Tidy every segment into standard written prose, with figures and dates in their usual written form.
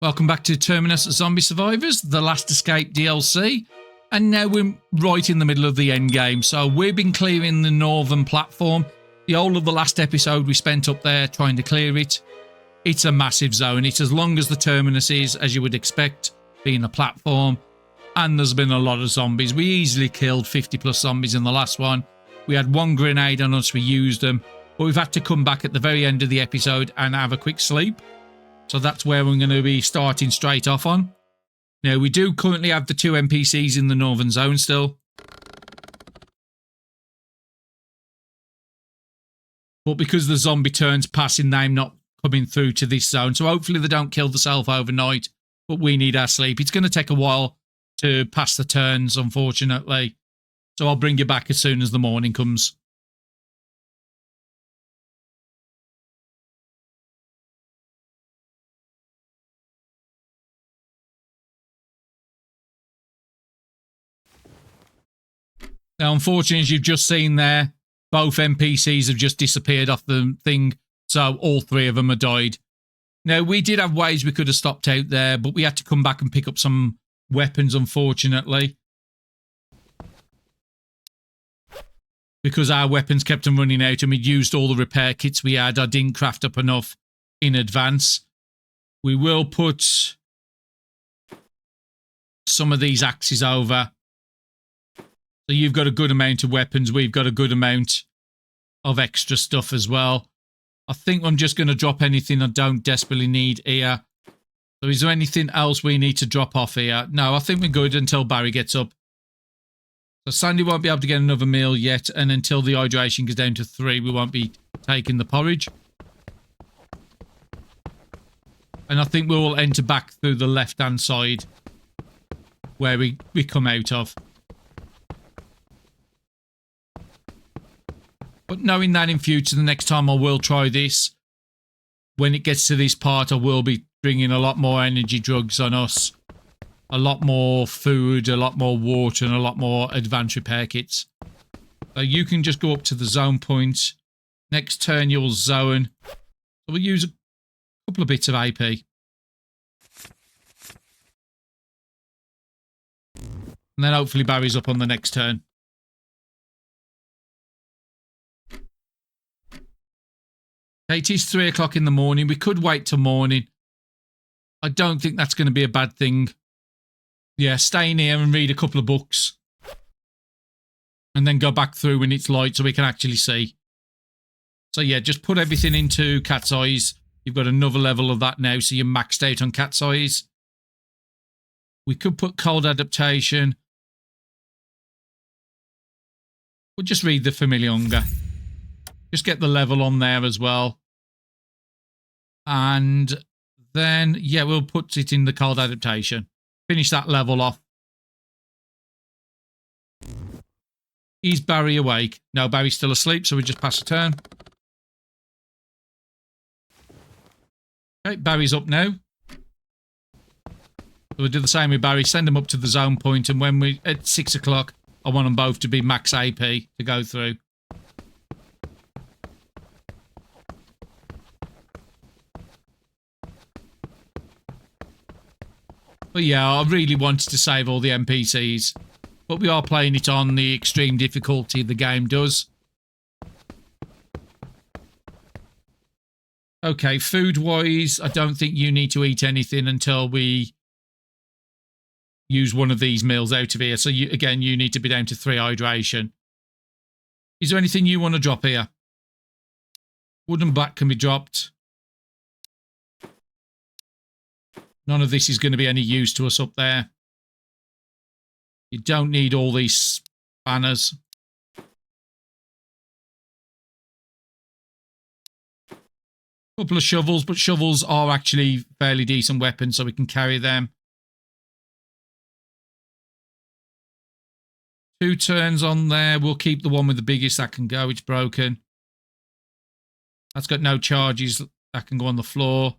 Welcome back to Terminus Zombie Survivors, the Last Escape DLC. And now we're right in the middle of the end game. So we've been clearing the northern platform. The whole of the last episode we spent up there trying to clear it. It's a massive zone. It's as long as the Terminus is, as you would expect, being a platform. And there's been a lot of zombies. We easily killed 50 plus zombies in the last one. We had one grenade on us, we used them. But we've had to come back at the very end of the episode and have a quick sleep. So that's where we're going to be starting straight off on. Now, we do currently have the 2 NPCs in the northern zone still. But because the zombie turns passing, they're not coming through to this zone. So hopefully they don't kill themselves overnight. But we need our sleep. It's going to take a while to pass the turns, unfortunately. So I'll bring you back as soon as the morning comes. Now, unfortunately, as you've just seen there, both NPCs have just disappeared off the thing, so all 3 of them have died. Now, we did have ways we could have stopped out there, but we had to come back and pick up some weapons, unfortunately. Because our weapons kept on running out and we'd used all the repair kits we had. I didn't craft up enough in advance. We will put some of these axes over. So you've got a good amount of weapons. We've got a good amount of extra stuff as well. I think I'm just going to drop anything I don't desperately need here. So is there anything else we need to drop off here? No, I think we're good until Barry gets up. So Sandy won't be able to get another meal yet. And until the hydration goes down to 3, we won't be taking the porridge. And I think we will enter back through the left-hand side where we come out of. But knowing that in future, the next time I will try this, when it gets to this part, I will be bringing a lot more energy drugs on us. A lot more food, a lot more water, and a lot more advanced repair kits. So you can just go up to the zone point. Next turn, you'll zone. So we'll use a couple of bits of AP. And then hopefully Barry's up on the next turn. It is 3 o'clock in the morning. We could wait till morning. I don't think that's going to be a bad thing. Yeah, stay in here and read a couple of books. And then go back through when it's light so we can actually see. So yeah, just put everything into cat's eyes. You've got another level of that now, so you're maxed out on cat's eyes. We could put cold adaptation. We'll just read the familiar hunger. Just get the level on there as well. And then, yeah, we'll put it in the cold adaptation. Finish that level off. Is Barry awake? No, Barry's still asleep, so we just pass a turn. Okay, Barry's up now. So we'll do the same with Barry. Send him up to the zone point, and when we at 6 o'clock, I want them both to be max AP to go through. But yeah, I really wanted to save all the NPCs. But we are playing it on the extreme difficulty the game does. Okay, food-wise, I don't think you need to eat anything until we use one of these meals out of here. So again, you need to be down to 3 hydration. Is there anything you want to drop here? Wooden bat can be dropped. None of this is going to be any use to us up there. You don't need all these spanners. Couple of shovels, but shovels are actually fairly decent weapons, so we can carry them. 2 turns on there. We'll keep the one with the biggest that can go. It's broken. That's got no charges. That can go on the floor.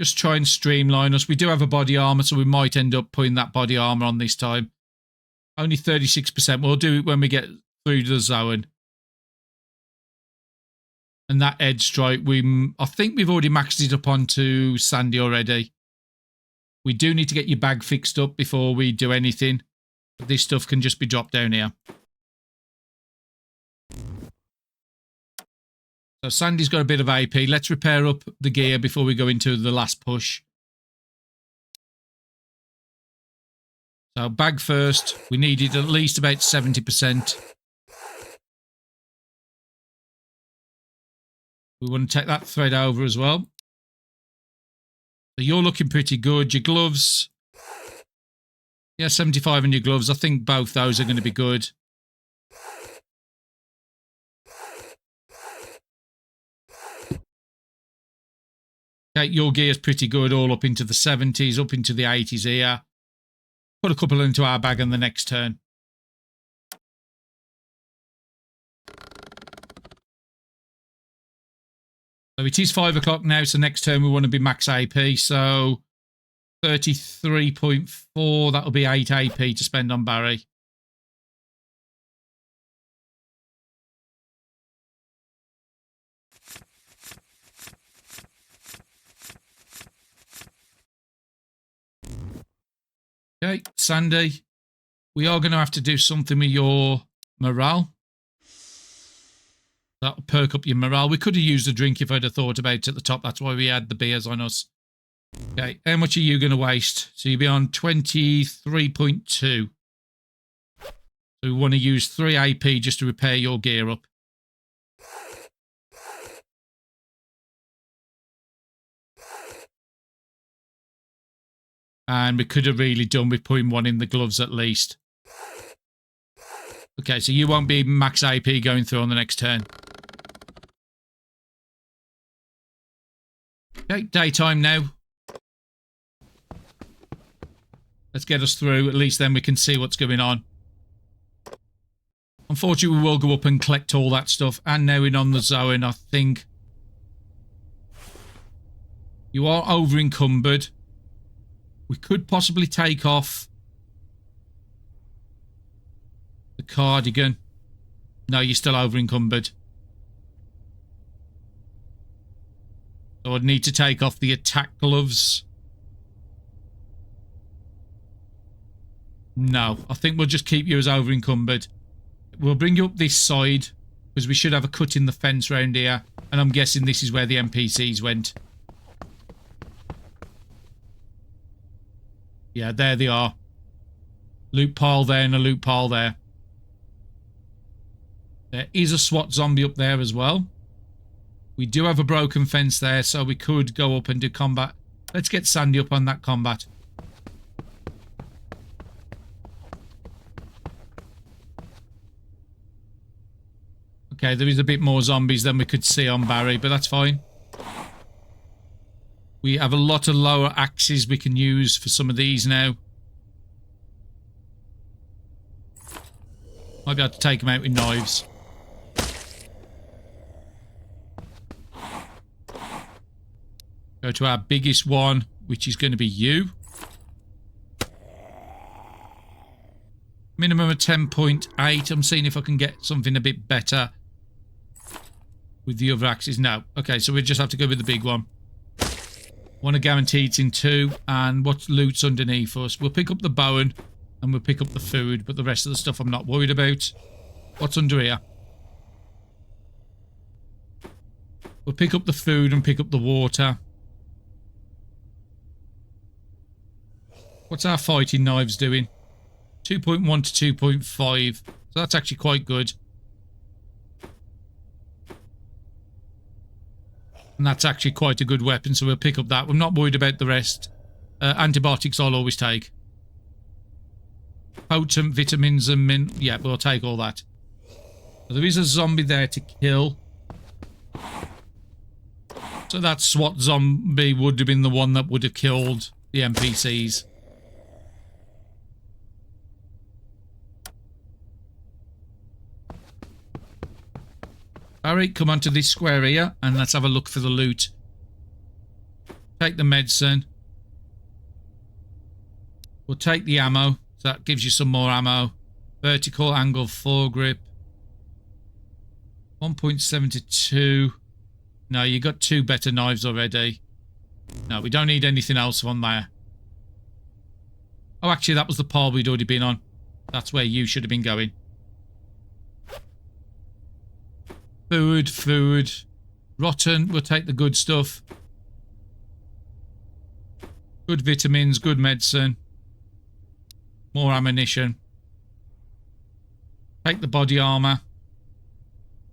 Just try and streamline us. We do have a body armor, so we might end up putting that body armor on this time. Only 36%. We'll do it when we get through the zone. And that edge strike, I think we've already maxed it up onto Sandy already. We do need to get your bag fixed up before we do anything. But this stuff can just be dropped down here. So Sandy's got a bit of AP. Let's repair up the gear before we go into the last push. So bag first. We needed at least about 70%. We want to take that thread over as well. So you're looking pretty good. Your gloves. Yeah, 75 on your gloves. I think both those are going to be good. Okay, your gear's pretty good. All up into the 70s, up into the 80s here. Put a couple into our bag on the next turn. So it is 5 o'clock now, so next turn we want to be max AP. So 33.4, that'll be 8 AP to spend on Barry. Okay, Sandy, we are going to have to do something with your morale. That'll perk up your morale. We could have used a drink if I'd have thought about it at the top. That's why we had the beers on us. Okay, how much are you going to waste? So you'll be on 23.2. So we want to use 3 AP just to repair your gear up. And we could have really done with putting 1 in the gloves at least. Okay, so you won't be max AP going through on the next turn. Okay, daytime now. Let's get us through. At least then we can see what's going on. Unfortunately, we will go up and collect all that stuff. And now in on the zone, I think. You are over encumbered. We could possibly take off the cardigan. No, you're still over encumbered. So I'd need to take off the attack gloves. No, I think we'll just keep you as over encumbered. We'll bring you up this side because we should have a cut in the fence round here. And I'm guessing this is where the NPCs went. Yeah, there they are. Loot pile there and a loot pile there. There is a SWAT zombie up there as well. We do have a broken fence there, so we could go up and do combat. Let's get Sandy up on that combat. Okay, there is a bit more zombies than we could see on Barry, but that's fine. We have a lot of lower axes we can use for some of these now. Might be able to take them out with knives. Go to our biggest one, which is going to be you. Minimum of 10.8. I'm seeing if I can get something a bit better with the other axes. No. Okay, so we just have to go with the big one. Want to guarantee it's in 2. And what loot's underneath us? We'll pick up the bowen and we'll pick up the food, but the rest of the stuff I'm not worried about. What's under here? We'll pick up the food and pick up the water. What's our fighting knives doing? 2.1 to 2.5. So that's actually quite good. And that's actually quite a good weapon, so we'll pick up that. I'm not worried about the rest. Antibiotics I'll always take. Potent vitamins and yeah, we'll take all that. So there is a zombie there to kill. So that SWAT zombie would have been the one that would have killed the NPCs. Alright, come onto this square here and let's have a look for the loot. Take the medicine. We'll take the ammo. So that gives you some more ammo. Vertical angle foregrip. 1.72. No, you got 2 better knives already. No, we don't need anything else on there. Oh, actually, that was the pile we'd already been on. That's where you should have been going. Food, food. Rotten, we'll take the good stuff. Good vitamins, good medicine. More ammunition. Take the body armor.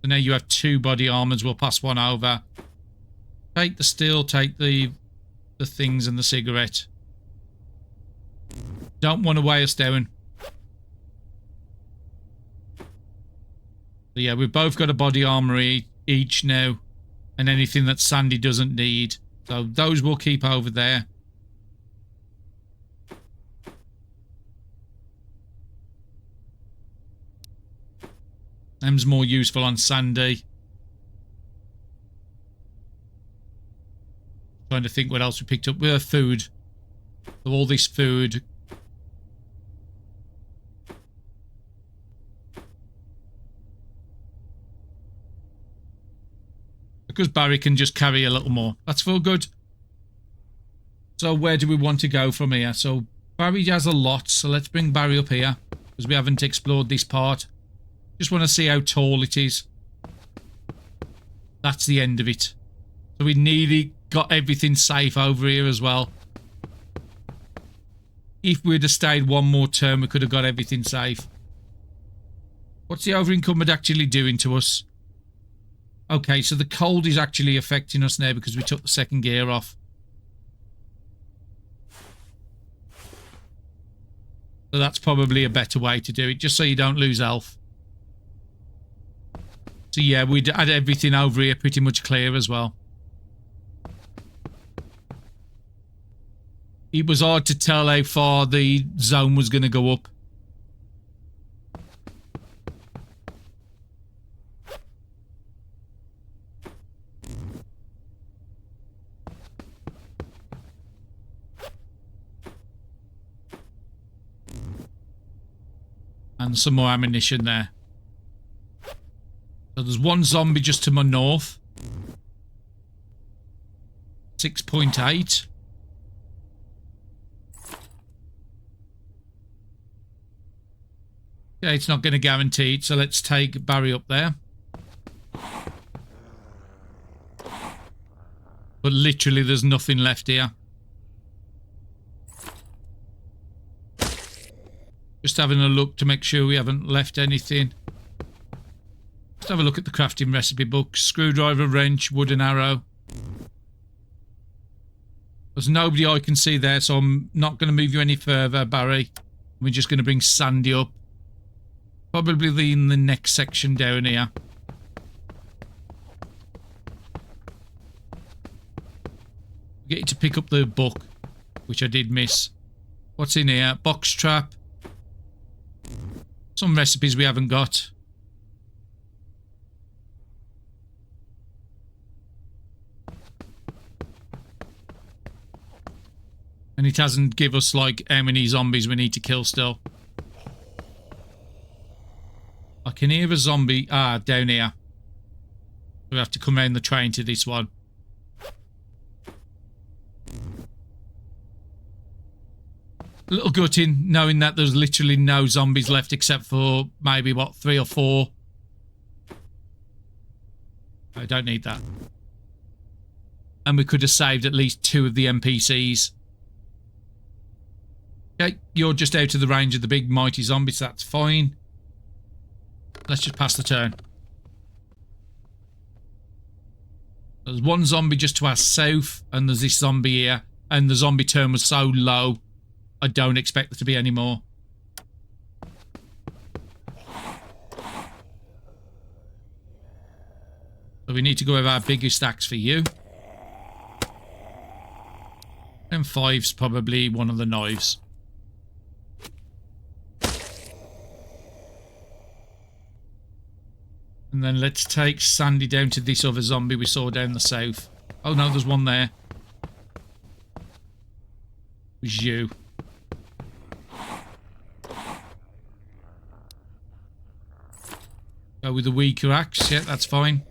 So now you have 2 body armors. We'll pass one over. Take the steel, take the things and the cigarette. Don't want to weigh us down. So yeah, we've both got a body armor each now. And anything that Sandy doesn't need. So those we'll keep over there. Them's more useful on Sandy. Trying to think what else we picked up. We have food. So all this food. Because Barry can just carry a little more. That's for good. So where do we want to go from here? So Barry has a lot. So let's bring Barry up here. Because we haven't explored this part. Just want to see how tall it is. That's the end of it. So we nearly got everything safe over here as well. If we'd have stayed one more turn, we could have got everything safe. What's the over-encumbered actually doing to us? Okay, so the cold is actually affecting us now because we took the second gear off. So that's probably a better way to do it, just so you don't lose health. So yeah, we'd had everything over here pretty much clear as well. It was hard to tell how far the zone was going to go up. And some more ammunition there. So there's one zombie just to my north. 6.8. Yeah, it's not going to guarantee it, so let's take Barry up there. But literally there's nothing left here. Just having a look to make sure we haven't left anything. Let's have a look at the crafting recipe book. Screwdriver, wrench, wooden arrow. There's nobody I can see there, so I'm not going to move you any further, Barry. We're just going to bring Sandy up. Probably in the next section down here. Get you to pick up the book, which I did miss. What's in here? Box trap. Some recipes we haven't got. And it hasn't give us like how many zombies we need to kill still. I can hear a zombie down here. We have to come around the train to this one. A little gutting knowing that there's literally no zombies left except for maybe, what, 3 or 4. I don't need that. And we could have saved at least 2 of the NPCs. Okay, you're just out of the range of the big mighty zombies, so that's fine. Let's just pass the turn. There's one zombie just to our south, and there's this zombie here. And the zombie turn was so low, I don't expect there to be any more. So we need to go with our biggest axe for you. And 5's probably one of the knives. And then let's take Sandy down to this other zombie we saw down the south. Oh no, there's one there. It was you. Go with the weaker axe. Yeah, that's fine.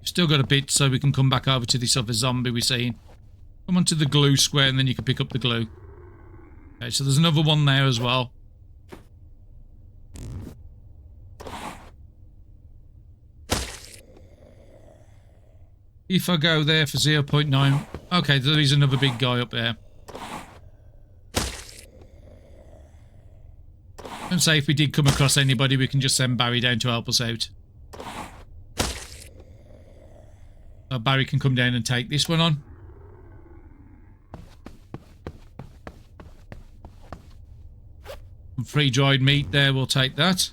We've still got a bit so we can come back over to this other zombie we're seeing. Come onto the glue square and then you can pick up the glue. Okay, so there's another one there as well. If I go there for 0.9... Okay, there is another big guy up there. And say if we did come across anybody, we can just send Barry down to help us out. So Barry can come down and take this one on. And free dried meat there, we'll take that.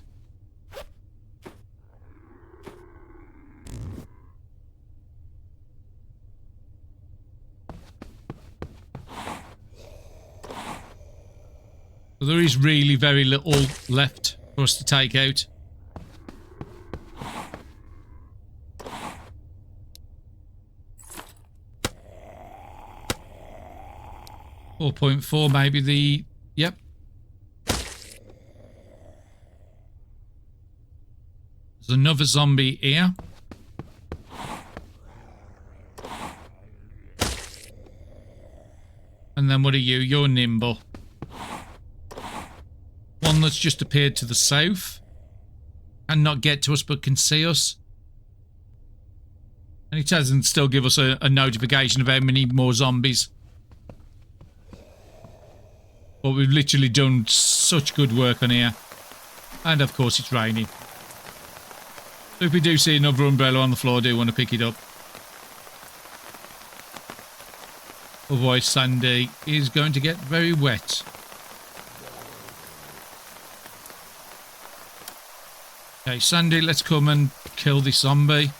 So there is really very little left for us to take out. .4 maybe the... Yep. There's another zombie here. And then what are you? You're nimble. One that's just appeared to the south. And not get to us but can see us. And it doesn't still give us a notification of how many more zombies. But we've literally done such good work on here. And of course it's raining. So if we do see another umbrella on the floor, I do want to pick it up. Otherwise Sandy is going to get very wet. Okay, Sandy, let's come and kill this zombie.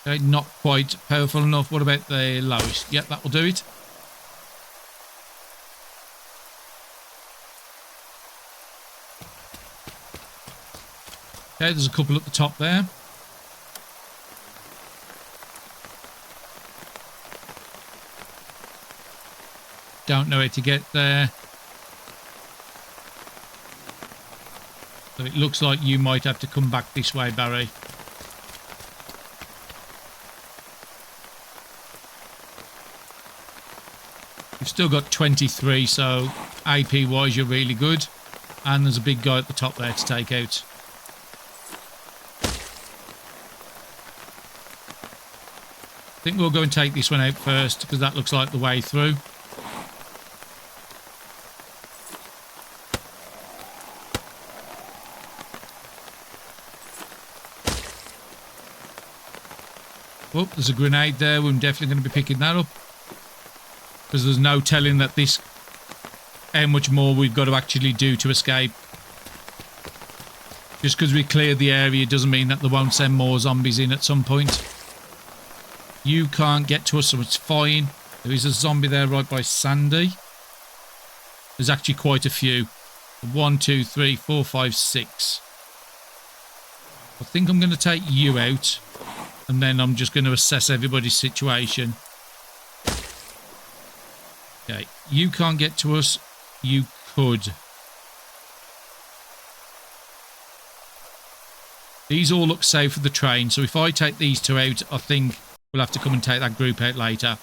Okay, not quite powerful enough. What about the lowest? Yep, that will do it. Okay, there's a couple at the top there. Don't know how to get there. So it looks like you might have to come back this way, Barry. We've still got 23, so AP-wise you're really good. And there's a big guy at the top there to take out. I think we'll go and take this one out first, because that looks like the way through. Oh, there's a grenade there. We're definitely going to be picking that up. Because there's no telling that this... how much more we've got to actually do to escape. Just because we cleared the area doesn't mean that they won't send more zombies in at some point. You can't get to us, so it's fine. There is a zombie there right by Sandy. There's actually quite a few. 1, 2, 3, 4, 5, 6. I think I'm going to take you out. And then I'm just going to assess everybody's situation. Okay, you can't get to us. You could. These all look safe for the train. So if I take these two out, I think we'll have to come and take that group out later.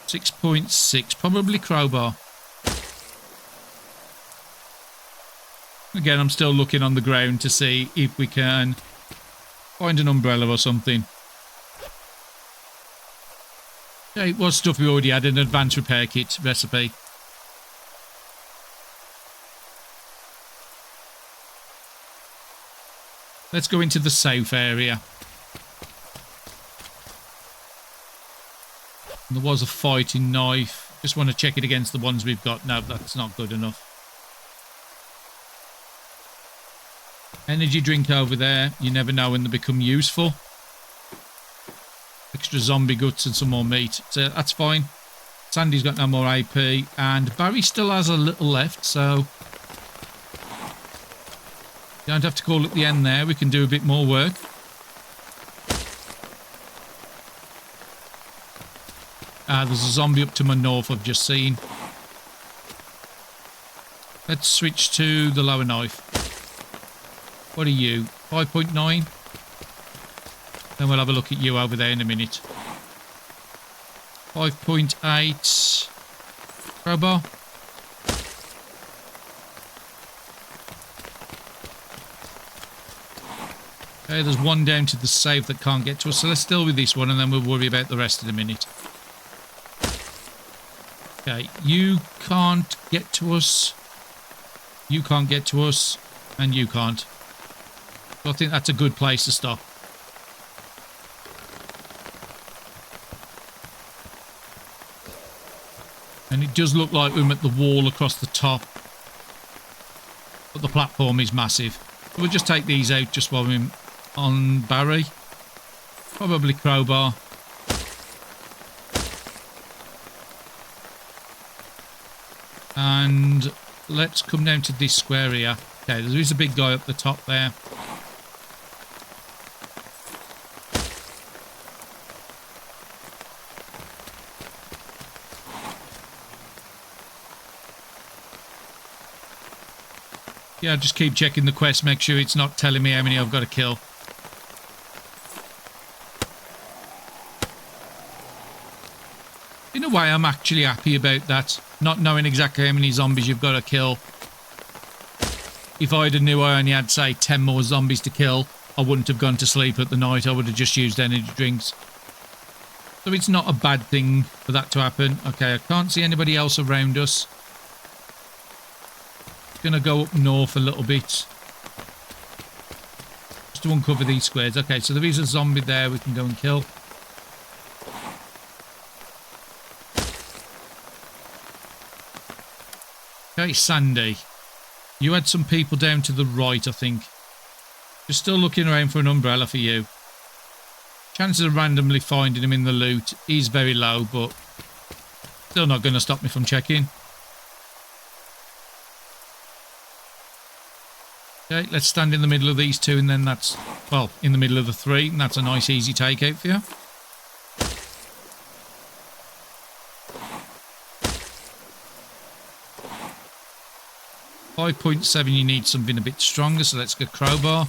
.6, probably crowbar. Again, I'm still looking on the ground to see if we can find an umbrella or something. Okay, it was stuff we already had, an advanced repair kit recipe. Let's go into the south area. And there was a fighting knife. Just want to check it against the ones we've got. No, that's not good enough. Energy drink over there. You never know when they become useful. Extra zombie guts and some more meat. So that's fine. Sandy's got no more AP. And Barry still has a little left, so... you don't have to call it the end there. We can do a bit more work. There's a zombie up to my north I've just seen. Let's switch to the lower knife. What are you? 5.9? Then we'll have a look at you over there in a minute. 5.8. Crowbar. Okay, there's one down to the safe that can't get to us, so let's deal with this one and then we'll worry about the rest in a minute. Okay, you can't get to us. You can't get to us. And you can't. So I think that's a good place to stop. And it does look like we're at the wall across the top. But the platform is massive. So we'll just take these out just while we're on Barry. Probably crowbar. And let's come down to this square here. Okay, there is a big guy up the top there. Yeah, just keep checking the quest, make sure it's not telling me how many I've got to kill. In a way, I'm actually happy about that. Not knowing exactly how many zombies you've got to kill. If I'd have knew I only had, say, 10 more zombies to kill, I wouldn't have gone to sleep at the night. I would have just used energy drinks. So it's not a bad thing for that to happen. Okay, I can't see anybody else around us. Gonna go up north a little bit. Just to uncover these squares. Okay, so there is a zombie there we can go and kill. Okay, Sandy. You had some people down to the right, I think. Just still looking around for an umbrella for you. Chances of randomly finding him in the loot is very low, but still not going to stop me from checking. Okay, let's stand in the middle of these two, and then that's, well, in the middle of the three, and that's a nice easy takeout for you. .7, you need something a bit stronger, so let's get crowbar.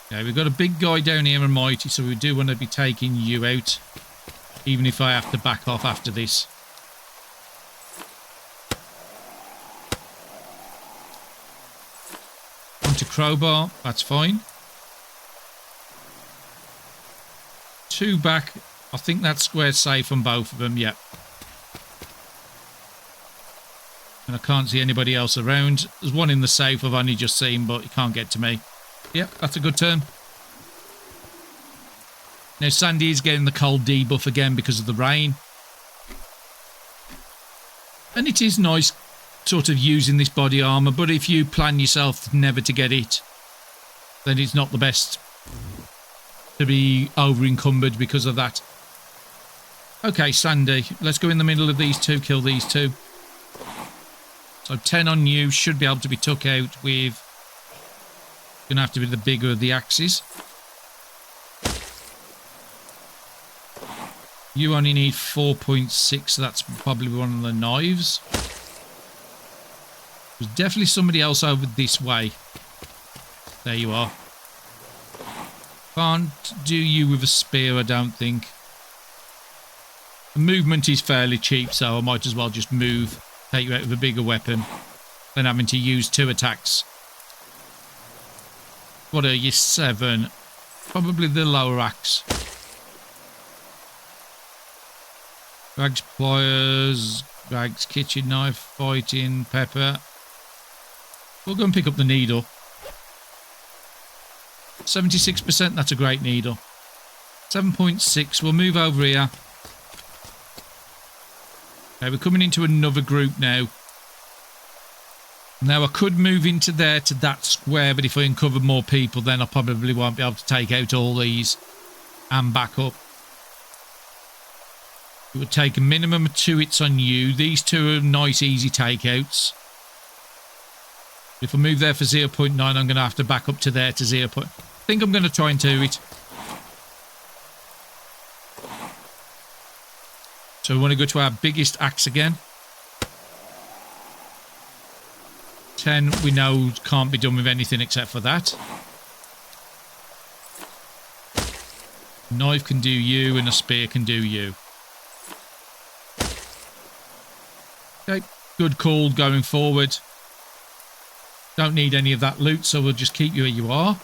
Okay, we've got a big guy down here and mighty, so we do want to be taking you out, even if I have to back off after this. Onto crowbar, that's fine. 2 back, I think that square's safe on both of them, yep. And I can't see anybody else around. There's one in the safe I've only just seen, but he can't get to me. Yep, that's a good turn. Now Sandy is getting the cold debuff again because of the rain. And it is nice sort of using this body armour, but if you plan yourself never to get it, then it's not the best to be over encumbered because of that. Okay, Sandy, let's go in the middle of these two, kill these two. So 10 on you, should be able to be took out with... Going to have to be the bigger of the axes. You only need 4.6, so that's probably one of the knives. There's definitely somebody else over this way. There you are. Can't do you with a spear, I don't think. The movement is fairly cheap, so I might as well just move. Take you out with a bigger weapon than having to use 2 attacks. What are you, 7? Probably the lower axe. Rags, pliers, rags, kitchen knife, fighting, pepper. We'll go and pick up the needle. 76%, that's a great needle. 7.6, we'll move over here. Okay, we're coming into another group now. Now, I could move into there to that square, but if I uncover more people, then I probably won't be able to take out all these and back up. It would take a minimum of 2 hits on you. These 2 are nice, easy takeouts. If I move there for 0.9, I'm going to have to back up to there to 0. I think I'm going to try and 2 it. So we want to go to our biggest axe again. 10 we know can't be done with anything except for that. Knife can do you and a spear can do you. Okay, good call going forward. Don't need any of that loot, so we'll just keep you where you are.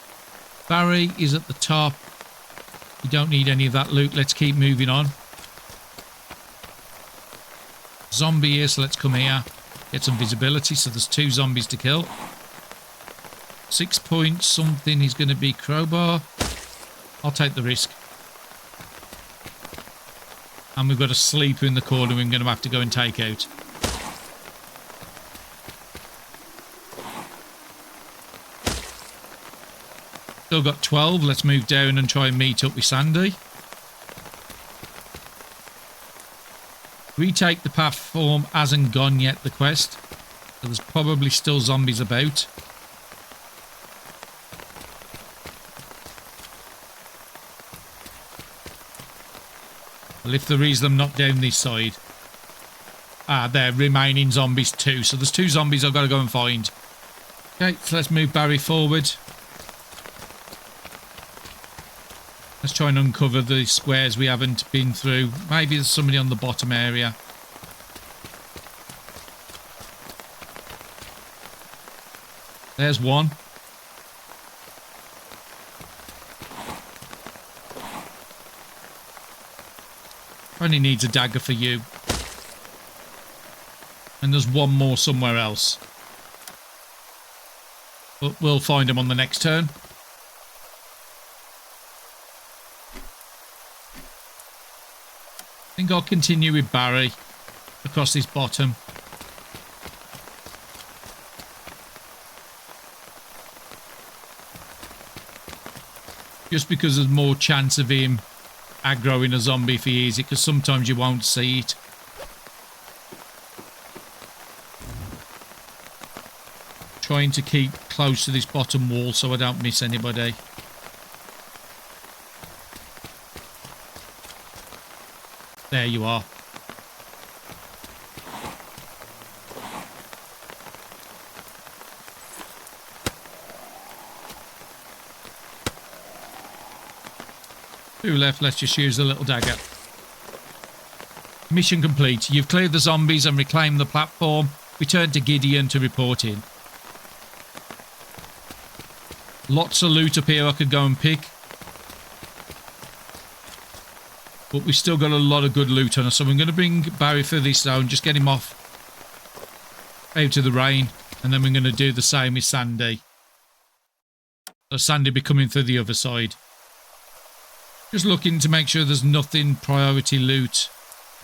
Barry is at the top. You don't need any of that loot. Let's keep moving on. Zombie here, so let's come here. Get some visibility, so there's 2 zombies to kill. 6 point something is going to be crowbar. I'll take the risk. And we've got a sleeper in the corner we're going to have to go and take out. Still got 12. Let's move down and try and meet up with Sandy. Retake the platform hasn't gone yet, the quest. So there's probably still zombies about. Well, if there is them, not down this side. Ah, there, remaining zombies 2. So there's 2 zombies I've got to go and find. Okay, so let's move Barry forward. Let's try and uncover the squares we haven't been through. Maybe there's somebody on the bottom area. There's one. Only needs a dagger for you. And there's one more somewhere else. But we'll find him on the next turn. I think I'll continue with Barry across this bottom. Just because there's more chance of him aggroing a zombie if he is it, because sometimes you won't see it. Trying to keep close to this bottom wall so I don't miss anybody. There you are. Two left, let's just use the little dagger. Mission complete. You've cleared the zombies and reclaimed the platform. Return to Gideon to report in. Lots of loot up here I could go and pick. But we've still got a lot of good loot on us. So I'm going to bring Barry through this zone. Just get him off out of the rain. And then we're going to do the same with Sandy. So Sandy be coming through the other side. Just looking to make sure there's nothing priority loot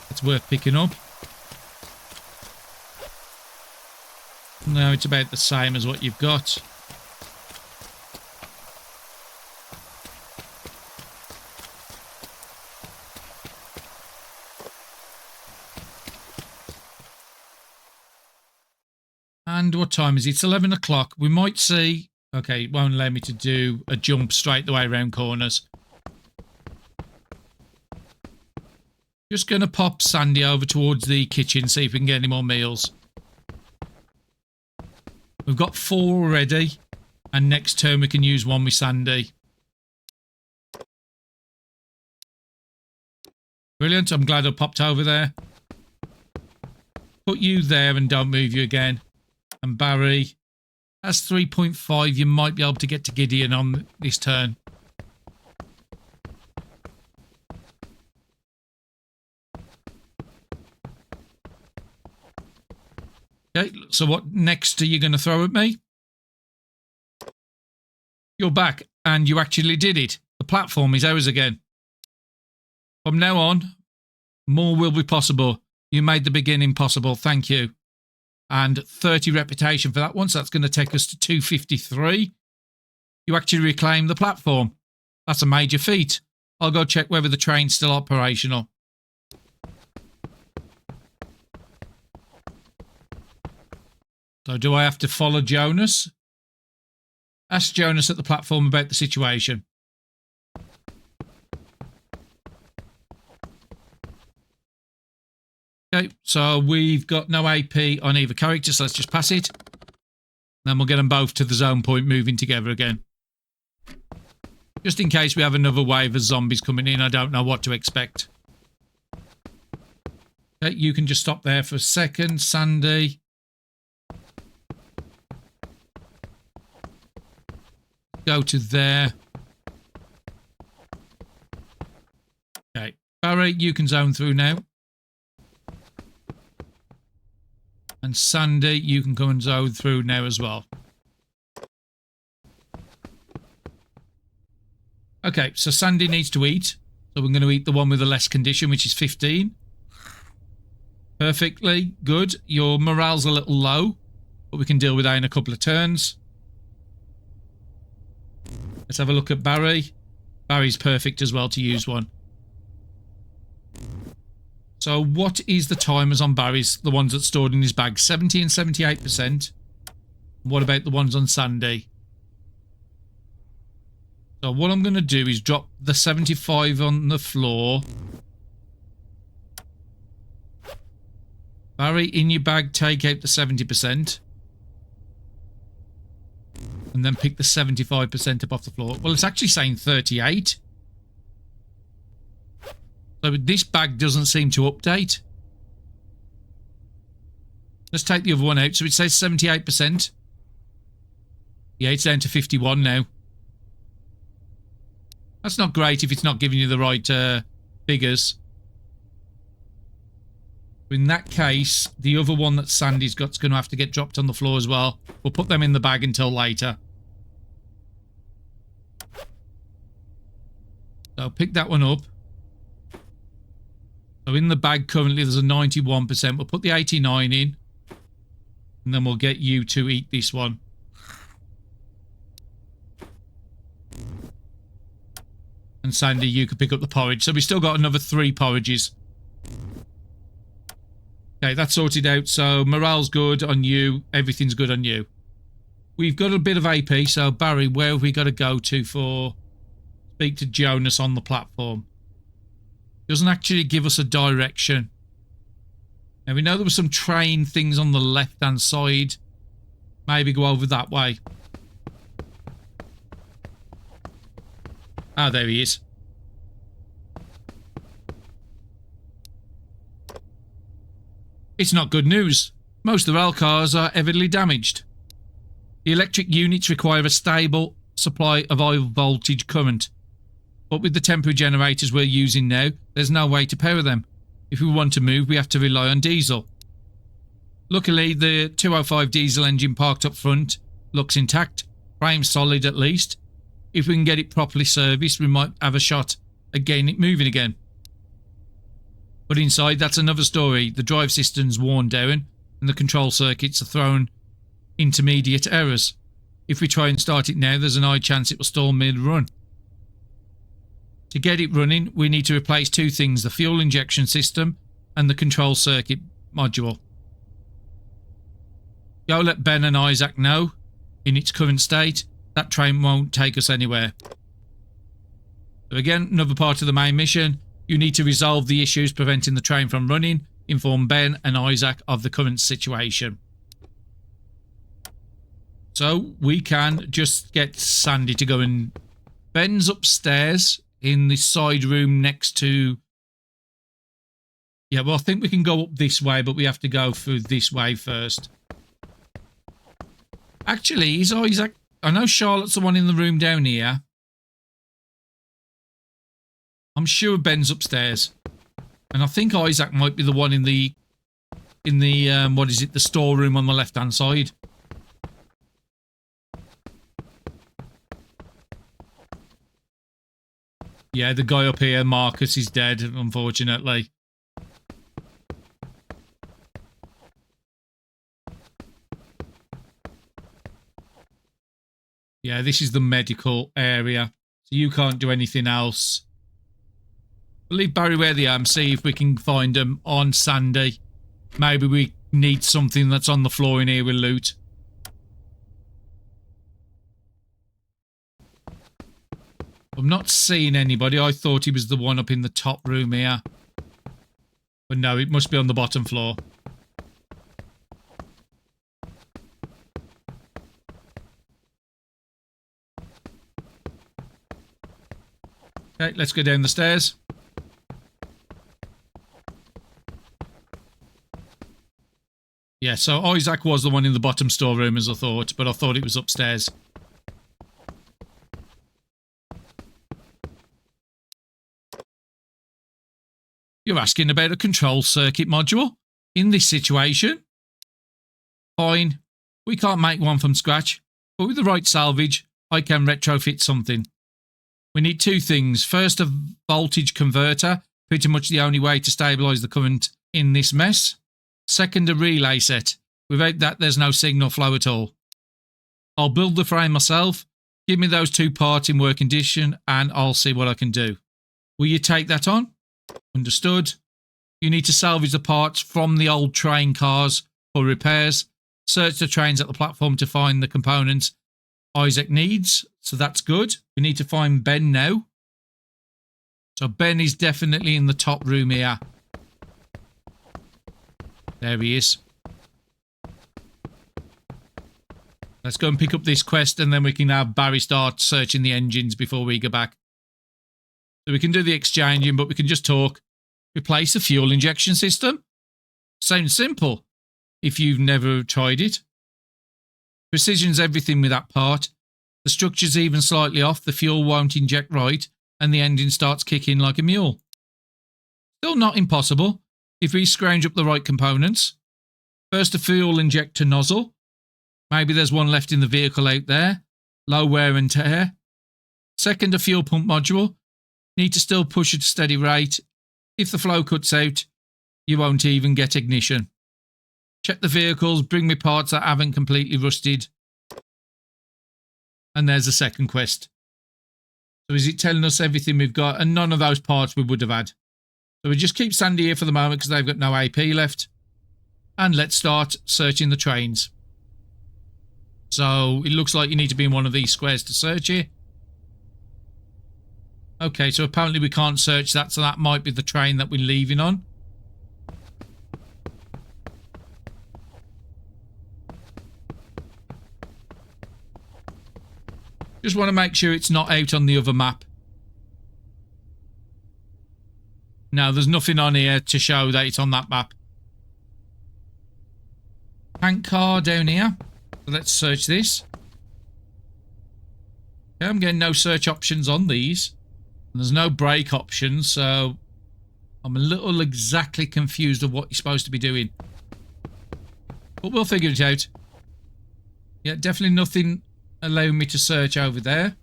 that's worth picking up. No, it's about the same as what you've got. And what time is it? It's 11 o'clock. We might see... Okay, it won't allow me to do a jump straight the way around corners. Just going to pop Sandy over towards the kitchen, see if we can get any more meals. We've got 4 already. And next turn we can use 1 with Sandy. Brilliant. I'm glad I popped over there. Put you there and don't move you again. And Barry, that's 3.5. You might be able to get to Gideon on this turn. Okay, so what next are you going to throw at me? You're back, and you actually did it. The platform is ours again. From now on, more will be possible. You made the beginning possible. Thank you. And 30 reputation for that one, so that's going to take us to 253. You actually reclaimed the platform. That's a major feat. I'll go check whether the train's still operational. So do I have to follow Jonas? Ask Jonas at the platform about the situation. Okay, so we've got no AP on either character, so let's just pass it. Then we'll get them both to the zone point moving together again. Just in case we have another wave of zombies coming in, I don't know what to expect. Okay, you can just stop there for a second, Sandy. Go to there. Okay, Barry, you can zone through now. And Sandy, you can come and zone through now as well. Okay, so Sandy needs to eat. So we're going to eat the one with the less condition, which is 15. Perfectly good. Your morale's a little low, but we can deal with that in a couple of turns. Let's have a look at Barry. Barry's perfect as well to use one. So what is the timers on Barry's, the ones that's stored in his bag? 70 and 78%. What about the ones on Sandy? So what I'm going to do is drop the 75 on the floor. Barry, in your bag, take out the 70%. And then pick the 75% up off the floor. Well, it's actually saying 38. So this bag doesn't seem to update. Let's take the other one out. So it says 78%. Yeah, it's down to 51 now. That's not great if it's not giving you the right figures. In that case, the other one that Sandy's got's going to have to get dropped on the floor as well. We'll put them in the bag until later. So pick that one up. So in the bag currently there's a 91%. We'll put the 89 in. And then we'll get you to eat this one. And Sandy, you could pick up the porridge. So we've still got another 3 porridges. Okay, that's sorted out. So morale's good on you. Everything's good on you. We've got a bit of AP. So Barry, where have we got to go to for speak to Jonas on the platform? Doesn't actually give us a direction. Now we know there were some train things on the left hand side. Maybe go over that way. Ah, there he is. It's not good news. Most of the rail cars are heavily damaged. The electric units require a stable supply of high voltage current. But with the temporary generators we're using now, there's no way to power them. If we want to move, we have to rely on diesel. Luckily, the 205 diesel engine parked up front looks intact, frame solid at least. If we can get it properly serviced, we might have a shot at getting it moving again. But inside, that's another story. The drive system's worn down and the control circuits are throwing intermediate errors. If we try and start it now, there's an high chance it will stall mid-run. To get it running, we need to replace 2 things, the fuel injection system and the control circuit module. Go let Ben and Isaac know, in its current state, that train won't take us anywhere. So again, another part of the main mission. You need to resolve the issues preventing the train from running, inform Ben and Isaac of the current situation. So we can just get Sandy to go and... Ben's upstairs in the side room next to... Yeah, well, I think we can go up this way, but we have to go through this way first. Actually, is Isaac... I know Charlotte's the one in the room down here. I'm sure Ben's upstairs. And I think Isaac might be the one in the... what is it? The storeroom on the left-hand side. Yeah, the guy up here, Marcus, is dead, unfortunately. Yeah, this is the medical area. So you can't do anything else. We'll leave Barry where they are and see if we can find them on Sandy. Maybe we need something that's on the floor in here with loot. I'm not seeing anybody. I thought he was the one up in the top room here. But no, it must be on the bottom floor. Okay, let's go down the stairs. Yeah, so Isaac was the one in the bottom storeroom as I thought, but I thought it was upstairs. You're asking about a control circuit module? In this situation? Fine. We can't make one from scratch, but with the right salvage, I can retrofit something. We need two things. First, a voltage converter, pretty much the only way to stabilise the current in this mess. Second, a relay set. Without that, there's no signal flow at all. I'll build the frame myself. Give me those two parts in working condition and I'll see what I can do. Will you take that on? Understood. You need to salvage the parts from the old train cars for repairs. Search the trains at the platform to find the components Isaac needs. So that's good. We need to find Ben now. So Ben is definitely in the top room here. There he is. Let's go and pick up this quest and then we can have Barry start searching the engines before we go back. So we can do the exchanging, but we can just talk. Replace the fuel injection system. Sounds simple if you've never tried it. Precision's everything with that part. The structure's even slightly off, the fuel won't inject right, and the engine starts kicking like a mule. Still not impossible if we scrounge up the right components. First, a fuel injector nozzle. Maybe there's one left in the vehicle out there. Low wear and tear. Second, a fuel pump module. Need to still push at a steady rate. If the flow cuts out, you won't even get ignition. Check the vehicles, bring me parts that haven't completely rusted. And there's a second quest. So is it telling us everything we've got? And none of those parts we would have had. So we just keep Sandy here for the moment because they've got no AP left. And let's start searching the trains. So it looks like you need to be in one of these squares to search it. Okay, so apparently we can't search that, so that might be the train that we're leaving on. Just want to make sure it's not out on the other map. No, there's nothing on here to show that it's on that map. Tank car down here. So let's search this. Okay, I'm getting no search options on these. And there's no brake options, so I'm a little exactly confused of what you're supposed to be doing. But we'll figure it out. Yeah, definitely nothing allowing me to search over there.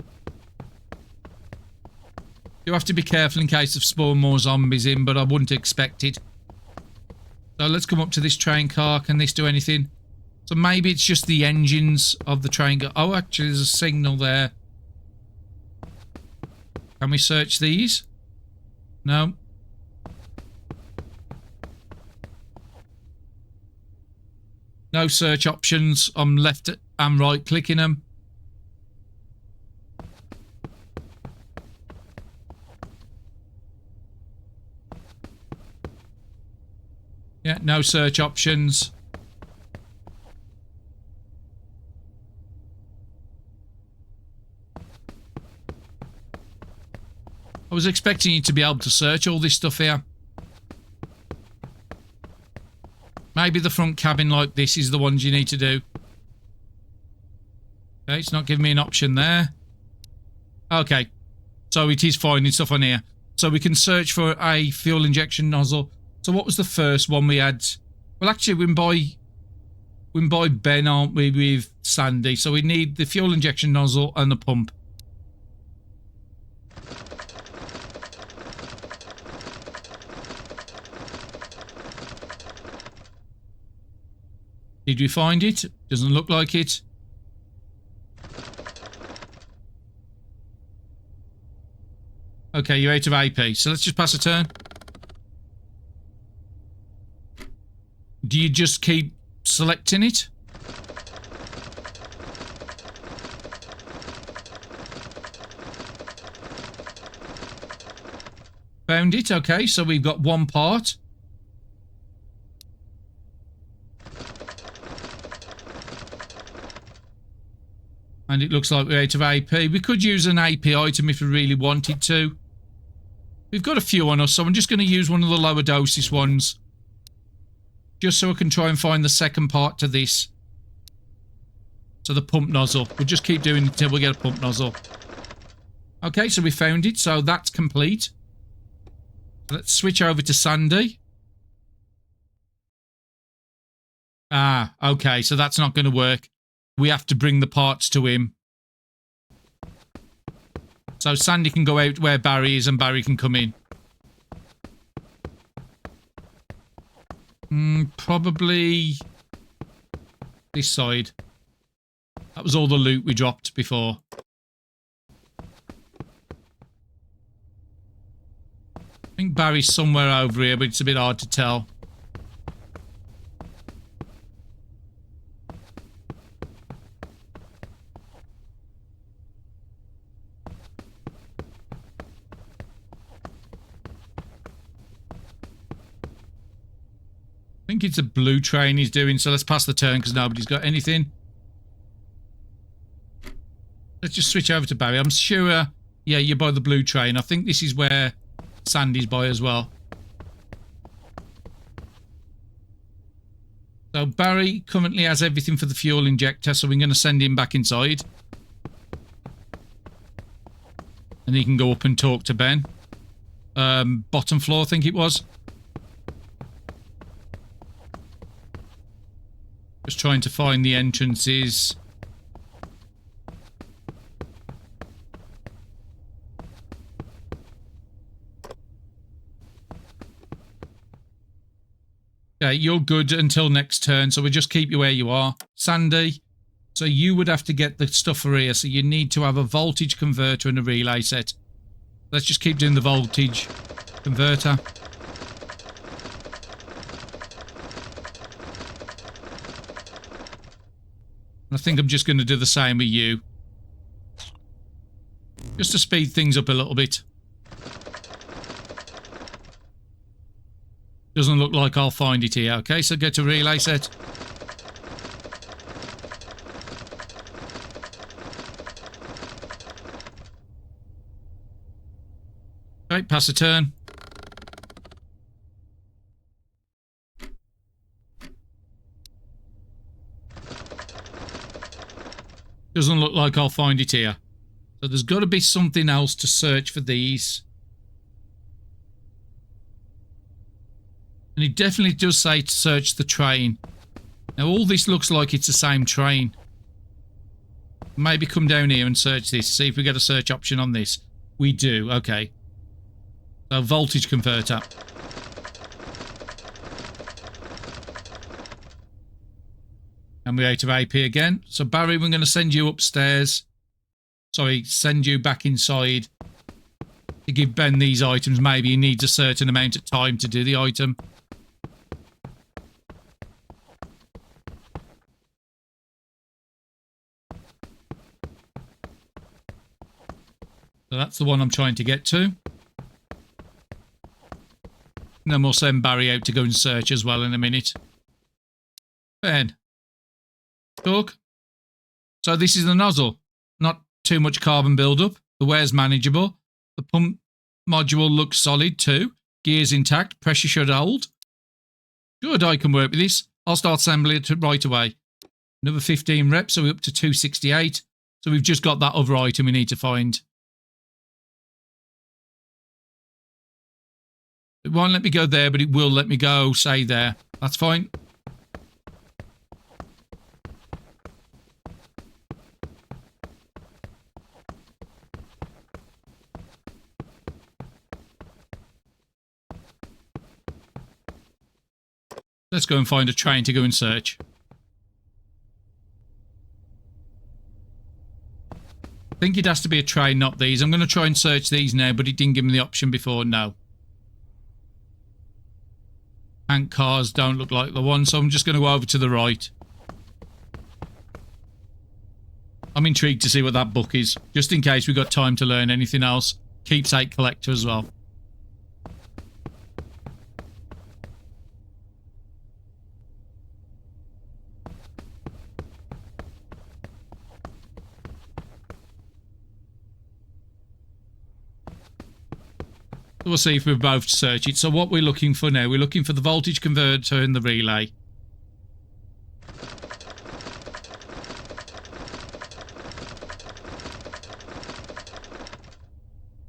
You have to be careful in case of spawn more zombies in, but I wouldn't expect it. So let's come up to this train car. Can this do anything? So maybe it's just the engines of the train car. Oh, actually, there's a signal there. Can we search these? No. No search options. I'm left and right clicking them. Yeah, no search options. I was expecting you to be able to search all this stuff here. Maybe the front cabin like this is the ones you need to do. Okay, it's not giving me an option there. Okay, so it is finding stuff on here. So we can search for a fuel injection nozzle. So what was the first one we had? Well, actually, we can buy Ben, aren't we, with Sandy? So we need the fuel injection nozzle and the pump. Did we find it? Doesn't look like it. Okay, you're out of AP. So let's just pass a turn. Do you just keep selecting it? Found it. Okay, so we've got one part. And it looks like we're out of AP. We could use an AP item if we really wanted to. We've got a few on us, so I'm just going to use one of the lower doses ones. Just so I can try and find the second part to this. So the pump nozzle. We'll just keep doing it until we get a pump nozzle. Okay, so we found it. So that's complete. Let's switch over to Sandy. Ah, okay, so that's not going to work. We have to bring the parts to him. So Sandy can go out where Barry is and Barry can come in. Probably this side. That was all the loot we dropped before. I think Barry's somewhere over here, but it's a bit hard to tell. I think it's a blue train he's doing, so let's pass the turn because nobody's got anything. Let's just switch over to Barry. I'm sure, yeah, you're by the blue train. I think this is where Sandy's by as well. So Barry currently has everything for the fuel injector, so we're going to send him back inside. And he can go up and talk to Ben. Bottom floor, I think it was. Just trying to find the entrances. Okay, you're good until next turn, so we'll just keep you where you are. Sandy, so you would have to get the stuff for here, so you need to have a voltage converter and a relay set. Let's just keep doing the voltage converter. I think I'm just going to do the same with you. Just to speed things up a little bit. Doesn't look like I'll find it here. Okay, so get a relay set. Okay, pass a turn. Doesn't look like I'll find it here. So there's got to be something else to search for these. And it definitely does say to search the train. Now all this looks like it's the same train. Maybe come down here and search this. See if we get a search option on this. We do. Okay. So voltage converter. And we're out of AP again. So Barry, we're going to send you upstairs. Sorry, send you back inside. To give Ben these items. Maybe he needs a certain amount of time to do the item. So that's the one I'm trying to get to. And then we'll send Barry out to go and search as well in a minute. Ben. Talk. So this is the nozzle. Not too much carbon buildup. The wear's manageable. The pump module looks solid too. Gears intact. Pressure should hold. Good, I can work with this. I'll start assembling it right away. Another 15 reps, so we're up to 268. So we've just got that other item we need to find. It won't let me go there, but it will let me go, say there. That's fine. Let's go and find a train to go and search. I think it has to be a train, not these. I'm going to try and search these now, but it didn't give me the option before. No. Tank cars don't look like the one, so I'm just going to go over to the right. I'm intrigued to see what that book is, just in case we've got time to learn anything else. Keepsake collector as well. We'll see if we both search it. So what we're looking for now, we're looking for the voltage converter and the relay.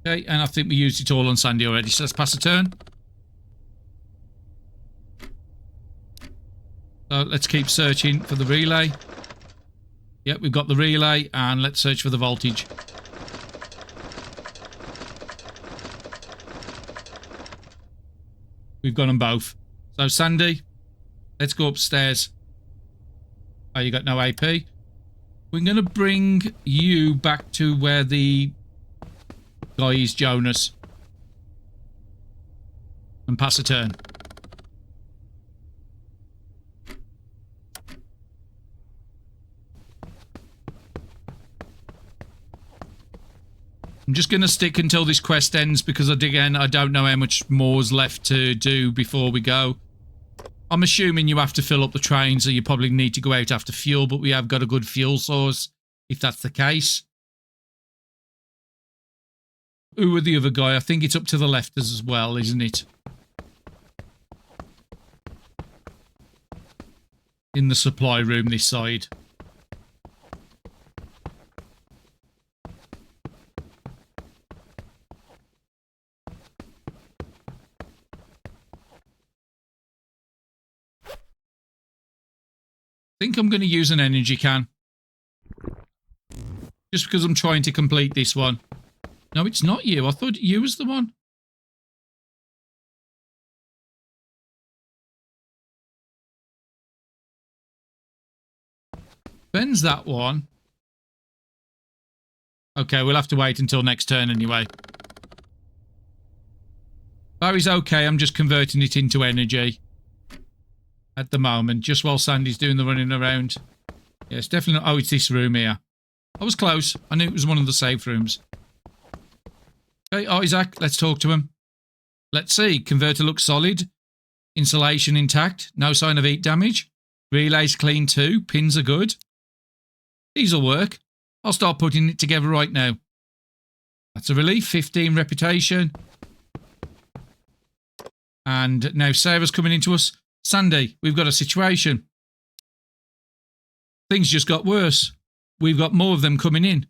Okay, and I think we used it all on Sandy already, so let's pass a turn. So let's keep searching for the relay. Yep, we've got the relay, and let's search for the voltage. We've got them both. So Sandy, let's go upstairs. Oh, you got no AP. We're going to bring you back to where the guy is, Jonas. And pass a turn. I'm just going to stick until this quest ends because, again, I don't know how much more's left to do before we go. I'm assuming you have to fill up the train, so you probably need to go out after fuel, but we have got a good fuel source, if that's the case. Who are the other guy? I think it's up to the left as well, isn't it? In the supply room this side. I think I'm going to use an energy can. Just because I'm trying to complete this one. No, it's not you. I thought you was the one. Ben's that one. Okay, we'll have to wait until next turn anyway. Barry's okay. I'm just converting it into energy. At the moment, just while Sandy's doing the running around. Yeah, it's definitely not... Oh, it's this room here. I was close. I knew it was one of the safe rooms. Okay, Isaac, let's talk to him. Let's see. Converter looks solid. Insulation intact. No sign of heat damage. Relay's clean too. Pins are good. These'll work. I'll start putting it together right now. That's a relief. 15 reputation. And now Sarah's coming into us. Sandy, we've got a situation. Things just got worse. We've got more of them coming in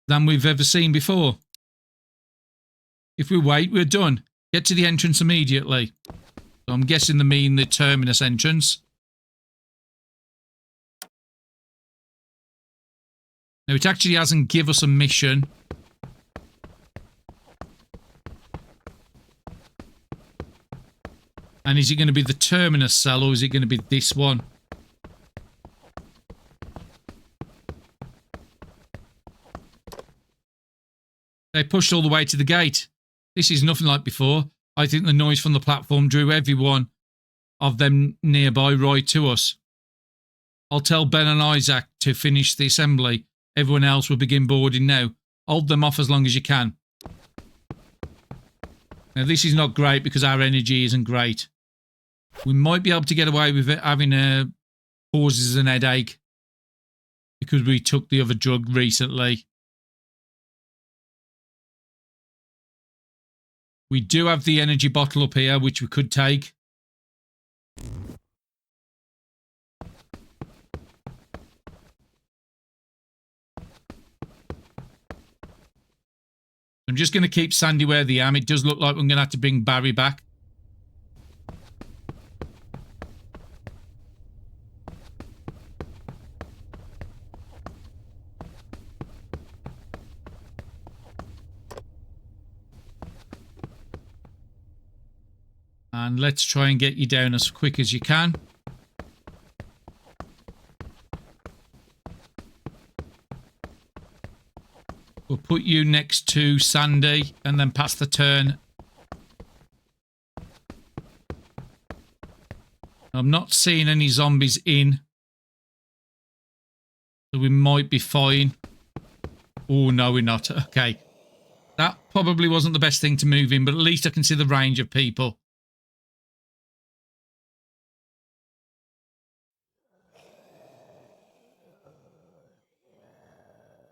than we've ever seen before. If we wait, we're done. Get to the entrance immediately. So I'm guessing they mean the Terminus entrance. Now, it actually hasn't given us a mission. And is it going to be the Terminus cell or is it going to be this one? They pushed all the way to the gate. This is nothing like before. I think the noise from the platform drew everyone of them nearby right to us. I'll tell Ben and Isaac to finish the assembly. Everyone else will begin boarding now. Hold them off as long as you can. Now, this is not great because our energy isn't great. We might be able to get away with it having causes an headache because we took the other drug recently. We do have the energy bottle up here, which we could take. I'm just going to keep Sandy where they am. It does look like I'm going to have to bring Barry back. And let's try and get you down as quick as you can. We'll put you next to Sandy and then pass the turn. I'm not seeing any zombies in. So we might be fine. Oh, no, we're not. Okay. That probably wasn't the best thing to move in, but at least I can see the range of people.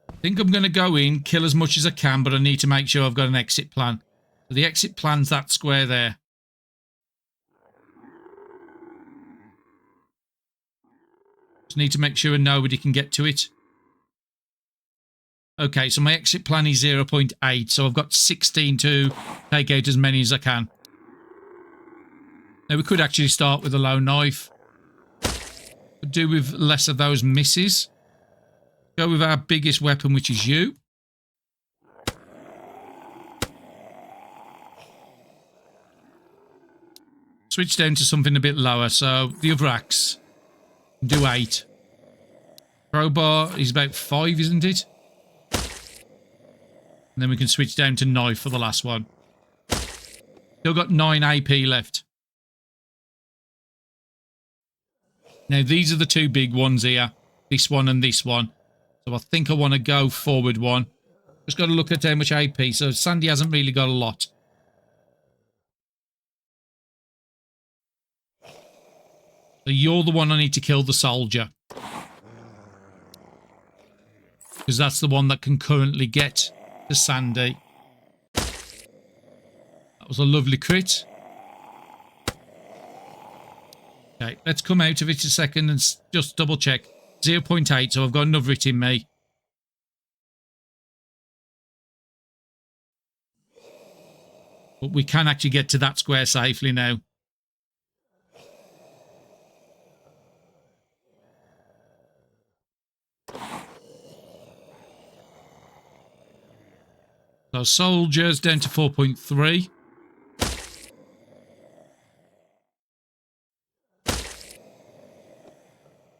I think I'm going to go in, kill as much as I can, but I need to make sure I've got an exit plan. So the exit plan's that square there. Just need to make sure nobody can get to it. Okay, so my exit plan is 0.8, so I've got 16 to take out as many as I can. Now we could actually start with a low knife. Could do with less of those misses. Go with our biggest weapon, which is you. Switch down to something a bit lower, so the other axe. Do 8. Crowbar is about 5, isn't it? And then we can switch down to knife for the last one. Still got 9 AP left. Now these are the two big ones here. This one and this one. So I think I want to go forward one. Just got to look at how much AP. So Sandy hasn't really got a lot. So you're the one I need to kill, the soldier. Because that's the one that can currently get to Sandy. That was a lovely crit. Okay, let's come out of it a second and just double check. 0.8, so I've got another hit in me. But we can actually get to that square safely now. So soldiers down to 4.3.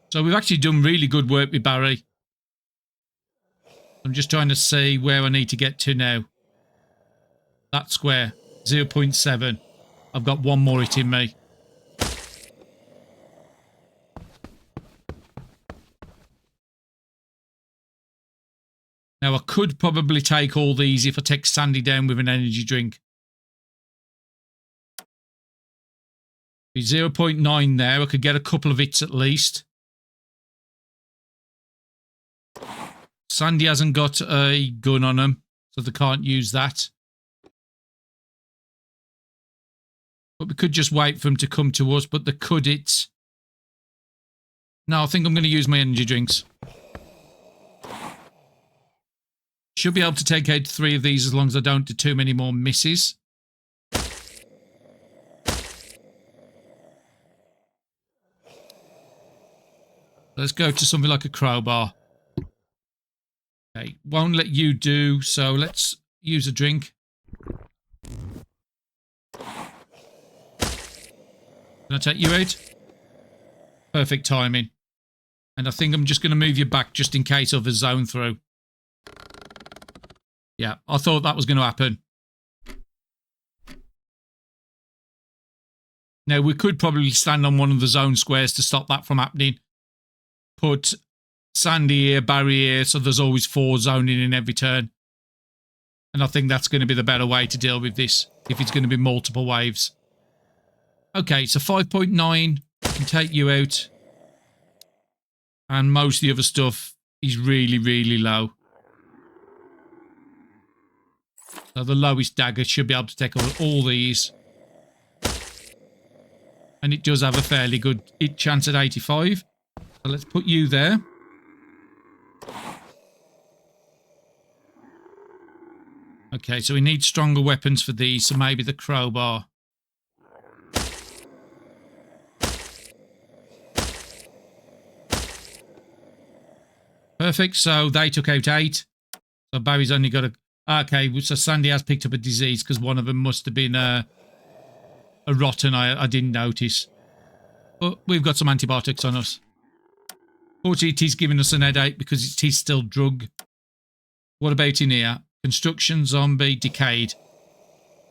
So we've actually done really good work with Barry. I'm just trying to see where I need to get to now. That square, 0.7. I've got one more hit in me. Now I could probably take all these if I take Sandy down with an energy drink. 0.9 there. I could get a couple of hits at least. Sandy hasn't got a gun on him, so they can't use that. But we could just wait for him to come to us, but they could hit. No, I think I'm going to use my energy drinks. Should be able to take out 3 of these as long as I don't do too many more misses. Let's go to something like a crowbar. Okay, won't let you do, so let's use a drink. Can I take you out? Perfect timing. And I think I'm just going to move you back just in case others zone through. Yeah, I thought that was going to happen. Now, we could probably stand on one of the zone squares to stop that from happening. Put Sandy here, Barry here, so there's always 4 zoning in every turn. And I think that's going to be the better way to deal with this, if it's going to be multiple waves. Okay, so 5.9, I can take you out. And most of the other stuff is really, really low. So the lowest dagger should be able to take all these. And it does have a fairly good hit chance at 85. So let's put you there. Okay, so we need stronger weapons for these, so maybe the crowbar. Perfect, so they took out 8. So Barry's only got a... Okay, so Sandy has picked up a disease because one of them must have been a rotten. I didn't notice. But we've got some antibiotics on us. Fortunately, it is giving us an headache because it is still drug. What about in here? Construction, zombie, decayed.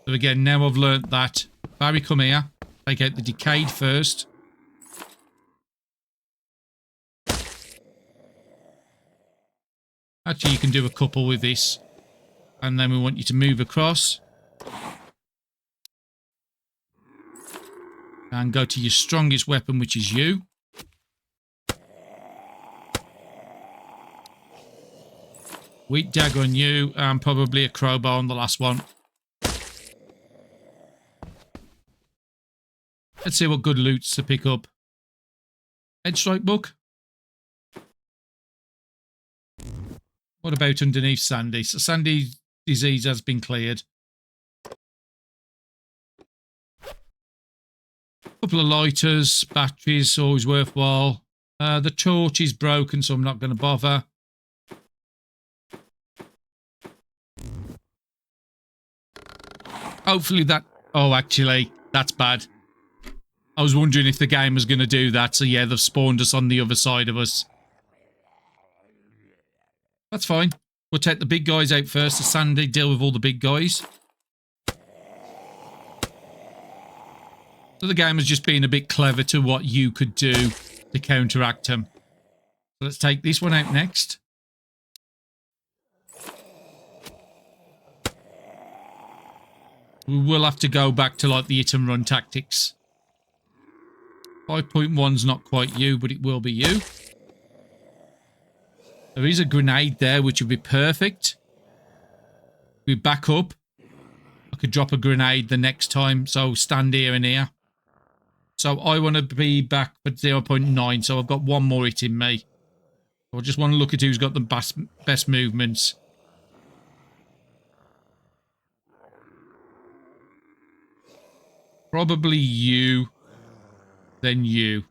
So again, now I've learnt that. Barry, come here. Take out the decayed first. Actually, you can do a couple with this. And then we want you to move across. And go to your strongest weapon, which is you. Weak dagger on you, and probably a crowbar on the last one. Let's see what good loots to pick up. Edge strike book. What about underneath Sandy? So Sandy's disease has been cleared. Couple of lighters, batteries, always worthwhile. The torch is broken, so I'm not going to bother. Hopefully that... Oh, actually, that's bad. I was wondering if the game was going to do that. So yeah, they've spawned us on the other side of us. That's fine. We'll take the big guys out first. So Sandy, deal with all the big guys. So the game has just been a bit clever to what you could do to counteract them. So let's take this one out next. We will have to go back to like the hit and run tactics. 5.1's not quite you, but it will be you. There is a grenade there, which would be perfect. We back up. I could drop a grenade the next time, so stand here and here. So I want to be back at 0.9, so I've got one more hit in me. I just want to look at who's got the best movements. Probably you, then you.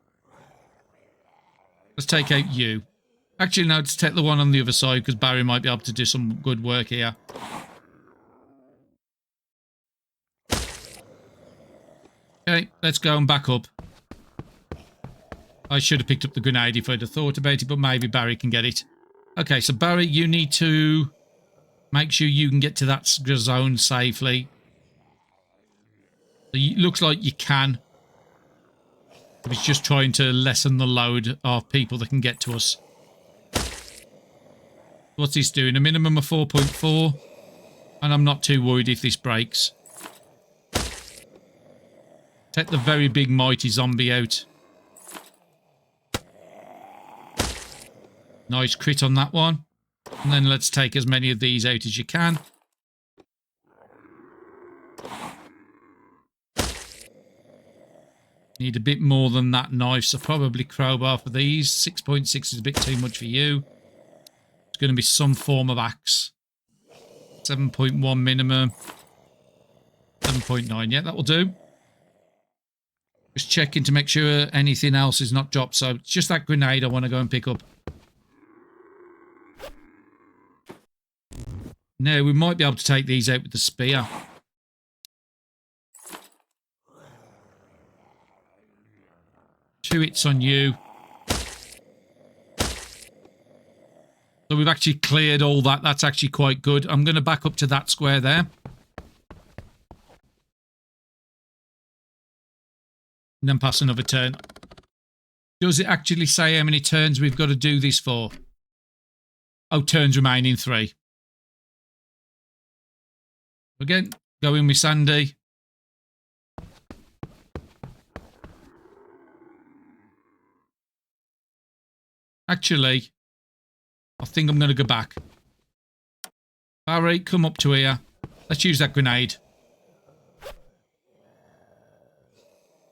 Let's take out you. Actually, no, let's take the one on the other side, because Barry might be able to do some good work here. Okay, let's go and back up. I should have picked up the grenade if I'd have thought about it, but maybe Barry can get it. Okay, so Barry, you need to make sure you can get to that zone safely. It looks like you can. It's just trying to lessen the load of people that can get to us. What's this doing? A minimum of 4.4. And I'm not too worried if this breaks. Take the very big mighty zombie out. Nice crit on that one. And then let's take as many of these out as you can. Need a bit more than that knife, so probably crowbar for these. 6.6 is a bit too much for you. It's going to be some form of axe. 7.1 minimum. 7.9, yeah, that will do. Just checking to make sure anything else is not dropped. So it's just that grenade I want to go and pick up. Now, we might be able to take these out with the spear. Two hits on you. So we've actually cleared all that. That's actually quite good. I'm going to back up to that square there. And then pass another turn. Does it actually say how many turns we've got to do this for? Oh, turns remaining 3. Again, go in with Sandy. Actually, I think I'm going to go back. Barry, come up to here. Let's use that grenade.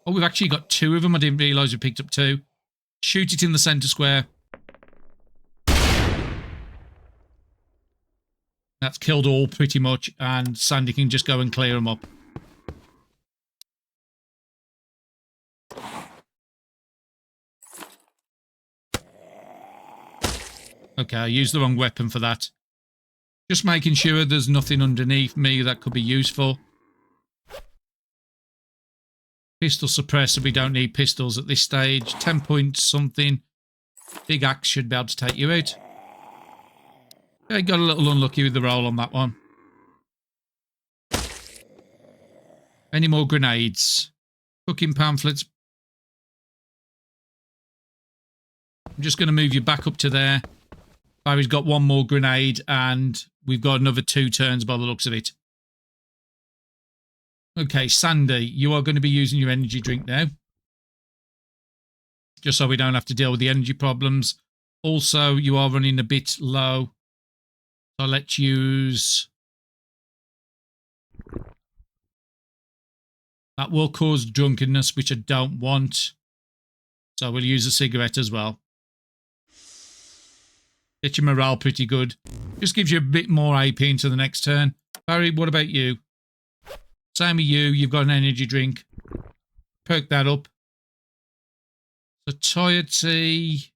Oh, we've actually got 2 of them. I didn't realise we picked up 2. Shoot it in the centre square. That's killed all pretty much, and Sandy can just go and clear them up. Okay, I used the wrong weapon for that. Just making sure there's nothing underneath me that could be useful. Pistol suppressor, we don't need pistols at this stage. 10 point something. Big axe should be able to take you out. Okay, got a little unlucky with the roll on that one. Any more grenades? Cooking pamphlets. I'm just going to move you back up to there. Barry's got one more grenade, and we've got another 2 turns by the looks of it. Okay, Sandy, you are going to be using your energy drink now. Just so we don't have to deal with the energy problems. Also, you are running a bit low. So let's use That will cause drunkenness, which I don't want. So we'll use a cigarette as well. Get your morale pretty good. Just gives you a bit more AP into the next turn. Barry, what about you? Same with you. You've got an energy drink. Perk that up. Satiety.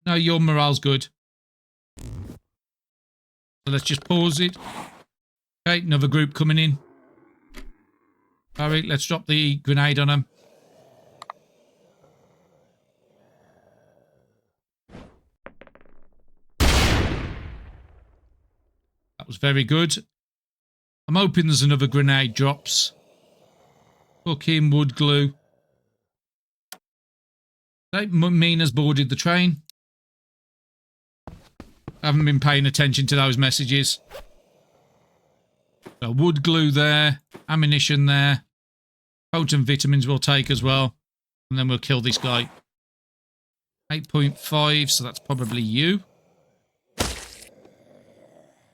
No, your morale's good. So let's just pause it. Okay, another group coming in. Barry, let's drop the grenade on them. That was very good. I'm hoping there's another grenade drops. Fucking wood glue. Okay, Mina's boarded the train. I haven't been paying attention to those messages. So wood glue there. Ammunition there. Potent vitamins we'll take as well. And then we'll kill this guy. 8.5, so that's probably you.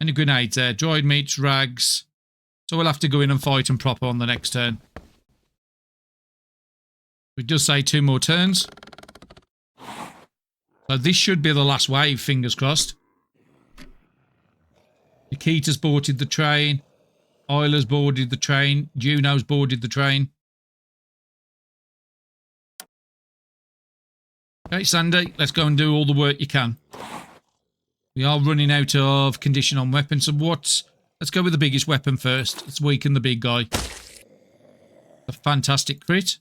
Any grenades there? Dried meats, rags. So we'll have to go in and fight and proper on the next turn. It does say 2 more turns. So this should be the last wave, fingers crossed. Nikita's boarded the train. Isla's boarded the train. Juno's boarded the train. Okay, Sandy, let's go and do all the work you can. We are running out of condition on weapons. So let's go with the biggest weapon first. Let's weaken the big guy. A fantastic crit.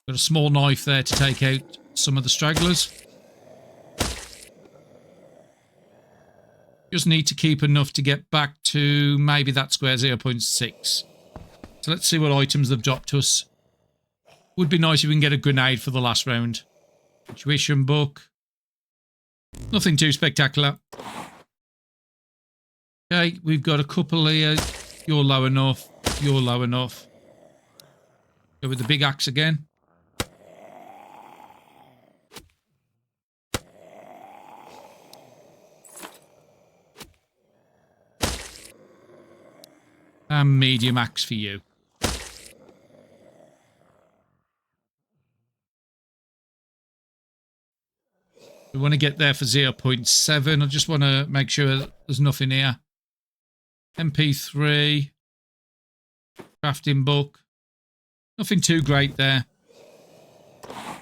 Got a small knife there to take out some of the stragglers. Just need to keep enough to get back to maybe that square 0.6. So let's see what items they've dropped to us. Would be nice if we can get a grenade for the last round. Tuition book. Nothing too spectacular. Okay, we've got a couple here. You're low enough. You're low enough. Go with the big axe again. And medium axe for you. We want to get there for 0.7. I just want to make sure there's nothing here. MP3. Crafting book. Nothing too great there.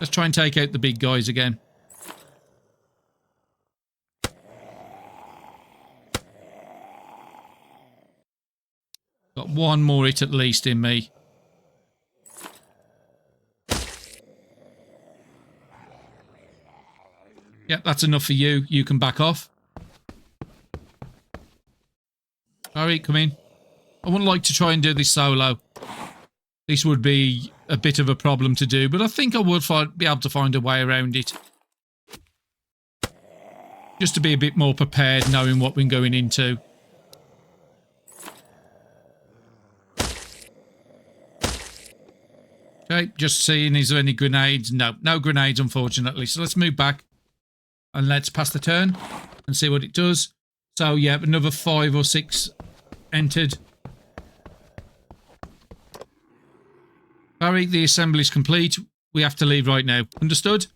Let's try and take out the big guys again. Got one more hit at least in me. Yep, that's enough for you. You can back off. Sorry, come in. I wouldn't like to try and do this solo. This would be a bit of a problem to do, but I think I would be able to find a way around it. Just to be a bit more prepared, knowing what we're going into. Okay, just seeing, is there any grenades? No, no grenades, unfortunately. So let's move back. And let's pass the turn and see what it does. So, yeah, another 5 or 6 entered. Barry, the assembly's complete. We have to leave right now. Understood?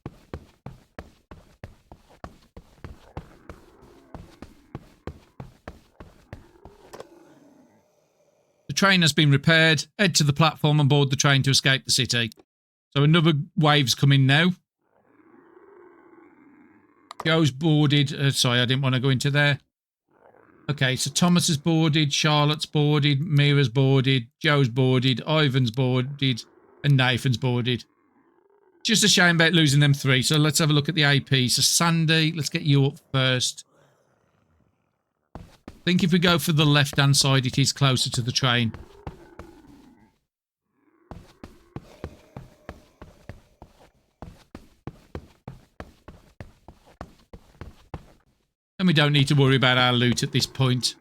The train has been repaired. Head to the platform and board the train to escape the city. So another wave's coming now. Joe's boarded. Sorry, I didn't want to go into there. Okay, so Thomas is boarded, Charlotte's boarded, Mira's boarded, Joe's boarded, Ivan's boarded, and Nathan's boarded. Just a shame about losing them 3. So let's have a look at the AP. So Sandy, let's get you up first. I think if we go for the left-hand side, it is closer to the train. And we don't need to worry about our loot at this point.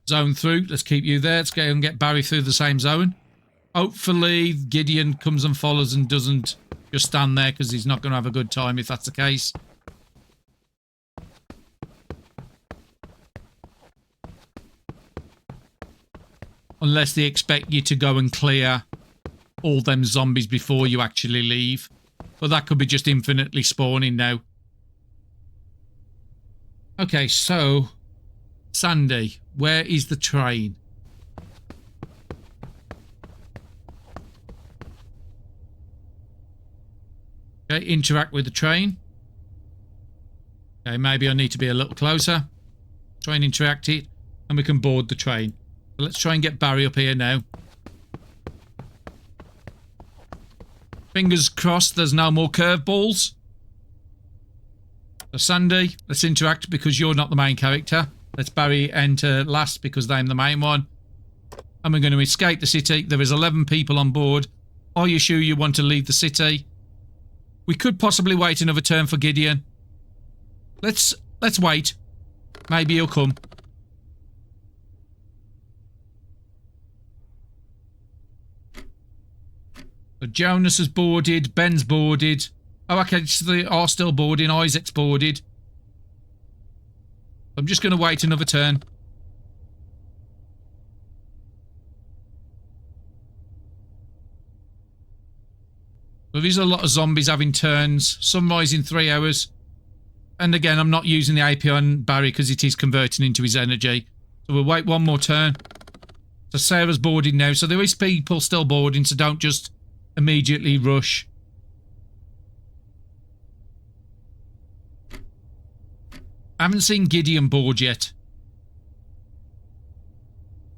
Zone through. Let's keep you there. Let's go and get Barry through the same zone. Hopefully Gideon comes and follows and doesn't just stand there, because he's not going to have a good time if that's the case. Unless they expect you to go and clear all them zombies before you actually leave. But that could be just infinitely spawning now. Okay, so... Sandy, where is the train? Okay, interact with the train. Okay, maybe I need to be a little closer. Try and interact it, and we can board the train. So let's try and get Barry up here now. Fingers crossed there's no more curveballs. So Sandy, let's interact because you're not the main character. Let's Barry enter last because I'm the main one. And we're going to escape the city. There is 11 people on board. Are you sure you want to leave the city? We could possibly wait another turn for Gideon. Let's wait. Maybe he'll come. So Jonas has boarded. Ben's boarded. Oh, okay, so they are still boarding. Isaac's boarded. I'm just going to wait another turn. So there's a lot of zombies having turns. Sunrise in 3 hours. And again, I'm not using the AP on Barry because it is converting into his energy. So we'll wait one more turn. So Sarah's boarding now. So there is people still boarding, so don't just immediately rush. I haven't seen Gideon board yet.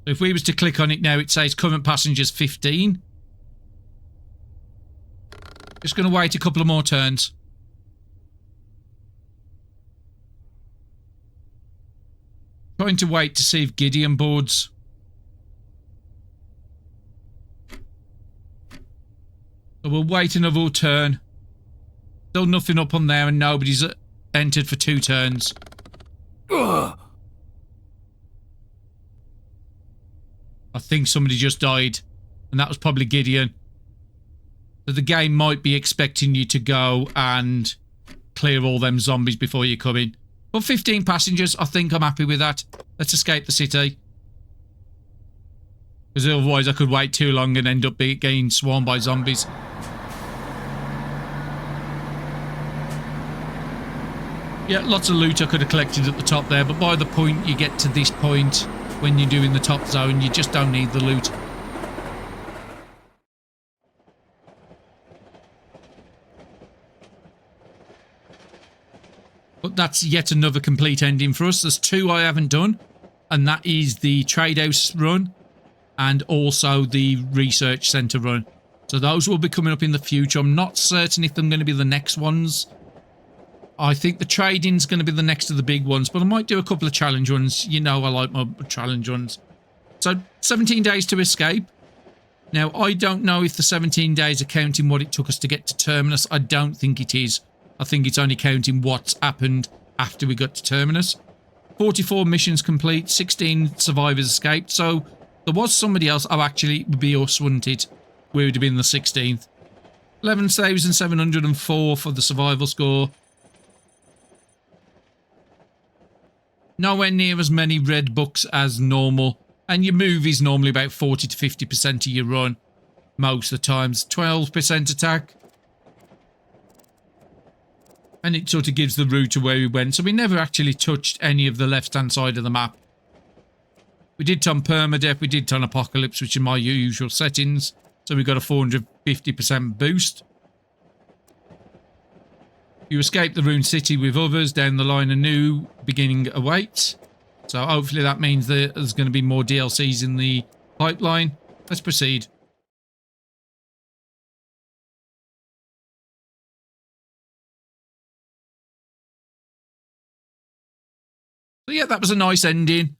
So if we was to click on it now, it says current passengers 15. Just going to wait a couple of more turns. Trying to wait to see if Gideon boards. So we'll wait another turn. Still nothing up on there and nobody's entered for 2 turns. Ugh. I think somebody just died. And that was probably Gideon. So the game might be expecting you to go and clear all them zombies before you come in. But 15 passengers, I think I'm happy with that. Let's escape the city. Because otherwise I could wait too long and end up getting swarmed by zombies. Yeah, lots of loot I could have collected at the top there, but by the point you get to this point, when you're doing the top zone, you just don't need the loot. But that's yet another complete ending for us. There's 2 I haven't done, and that is the trade house run and also the research centre run. So those will be coming up in the future. I'm not certain if they're going to be the next ones. I think the trading's going to be the next of the big ones, but I might do a couple of challenge runs. You know I like my challenge runs. So 17 days to escape. Now, I don't know if the 17 days are counting what it took us to get to Terminus. I don't think it is. I think it's only counting what's happened after we got to Terminus. 44 missions complete, 16 survivors escaped. So there was somebody else. Oh, actually, it would be us, wouldn't it? We would have been the 16th. 11,704 for the survival score. Nowhere near as many red books as normal. And your move is normally about 40 to 50% of your run. Most of the times. 12% attack. And it sort of gives the route of where we went. So we never actually touched any of the left-hand side of the map. We did on Permadeath. We did on Apocalypse, which are my usual settings. So we got a 450% boost. You escape the ruined city with others. Down the line, a new beginning awaits. So hopefully that means that there's going to be more DLCs in the pipeline. Let's proceed. So yeah, that was a nice ending.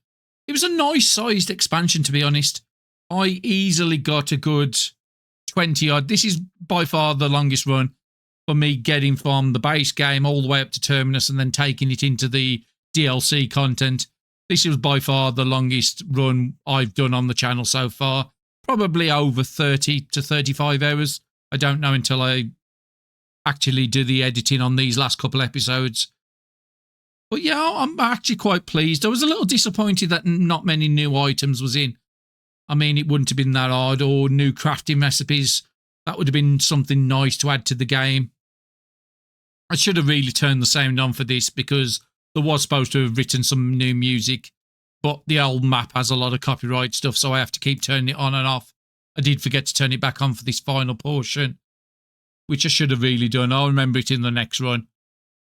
It was a nice sized expansion, to be honest. I easily got a good 20 odd. This is by far the longest run for me, getting from the base game all the way up to Terminus and then taking it into the DLC content. This was by far the longest run I've done on the channel so far. Probably over 30 to 35 hours. I don't know until I actually do the editing on these last couple episodes. But yeah, I'm actually quite pleased. I was a little disappointed that not many new items was in. I mean, it wouldn't have been that hard, or new crafting recipes. That would have been something nice to add to the game. I should have really turned the sound on for this because there was supposed to have written some new music, but the old map has a lot of copyright stuff, so I have to keep turning it on and off. I did forget to turn it back on for this final portion, which I should have really done. I'll remember it in the next run.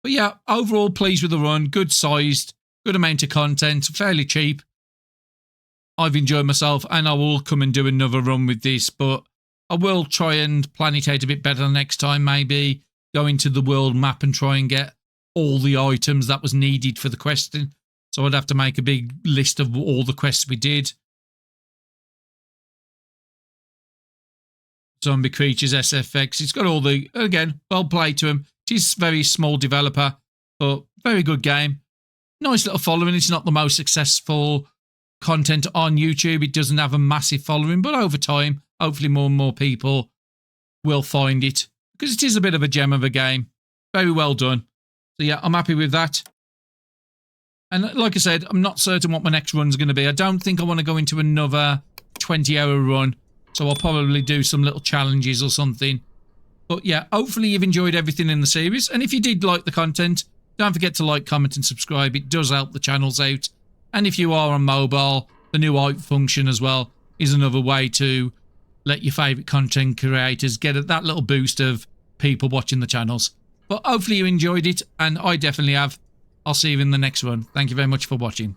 But yeah, overall pleased with the run. Good sized, good amount of content, fairly cheap. I've enjoyed myself, and I will come and do another run with this, but I will try and plan it out a bit better next time. Maybe go into the world map and try and get all the items that was needed for the questing. So I'd have to make a big list of all the quests we did. Zombie Creatures, SFX. It's got all the, again, well played to them. It is a very small developer, but very good game. Nice little following. It's not the most successful content on YouTube. It doesn't have a massive following, but over time, hopefully more and more people will find it because it is a bit of a gem of a game. Very well done. So yeah, I'm happy with that. And like I said, I'm not certain what my next run's going to be. I don't think I want to go into another 20-hour run, so I'll probably do some little challenges or something. But yeah, hopefully you've enjoyed everything in the series. And if you did like the content, don't forget to like, comment and subscribe. It does help the channels out. And if you are on mobile, the new hype function as well is another way to let your favourite content creators get that little boost of people watching the channels. But hopefully you enjoyed it, and I definitely have. I'll see you in the next one. Thank you very much for watching.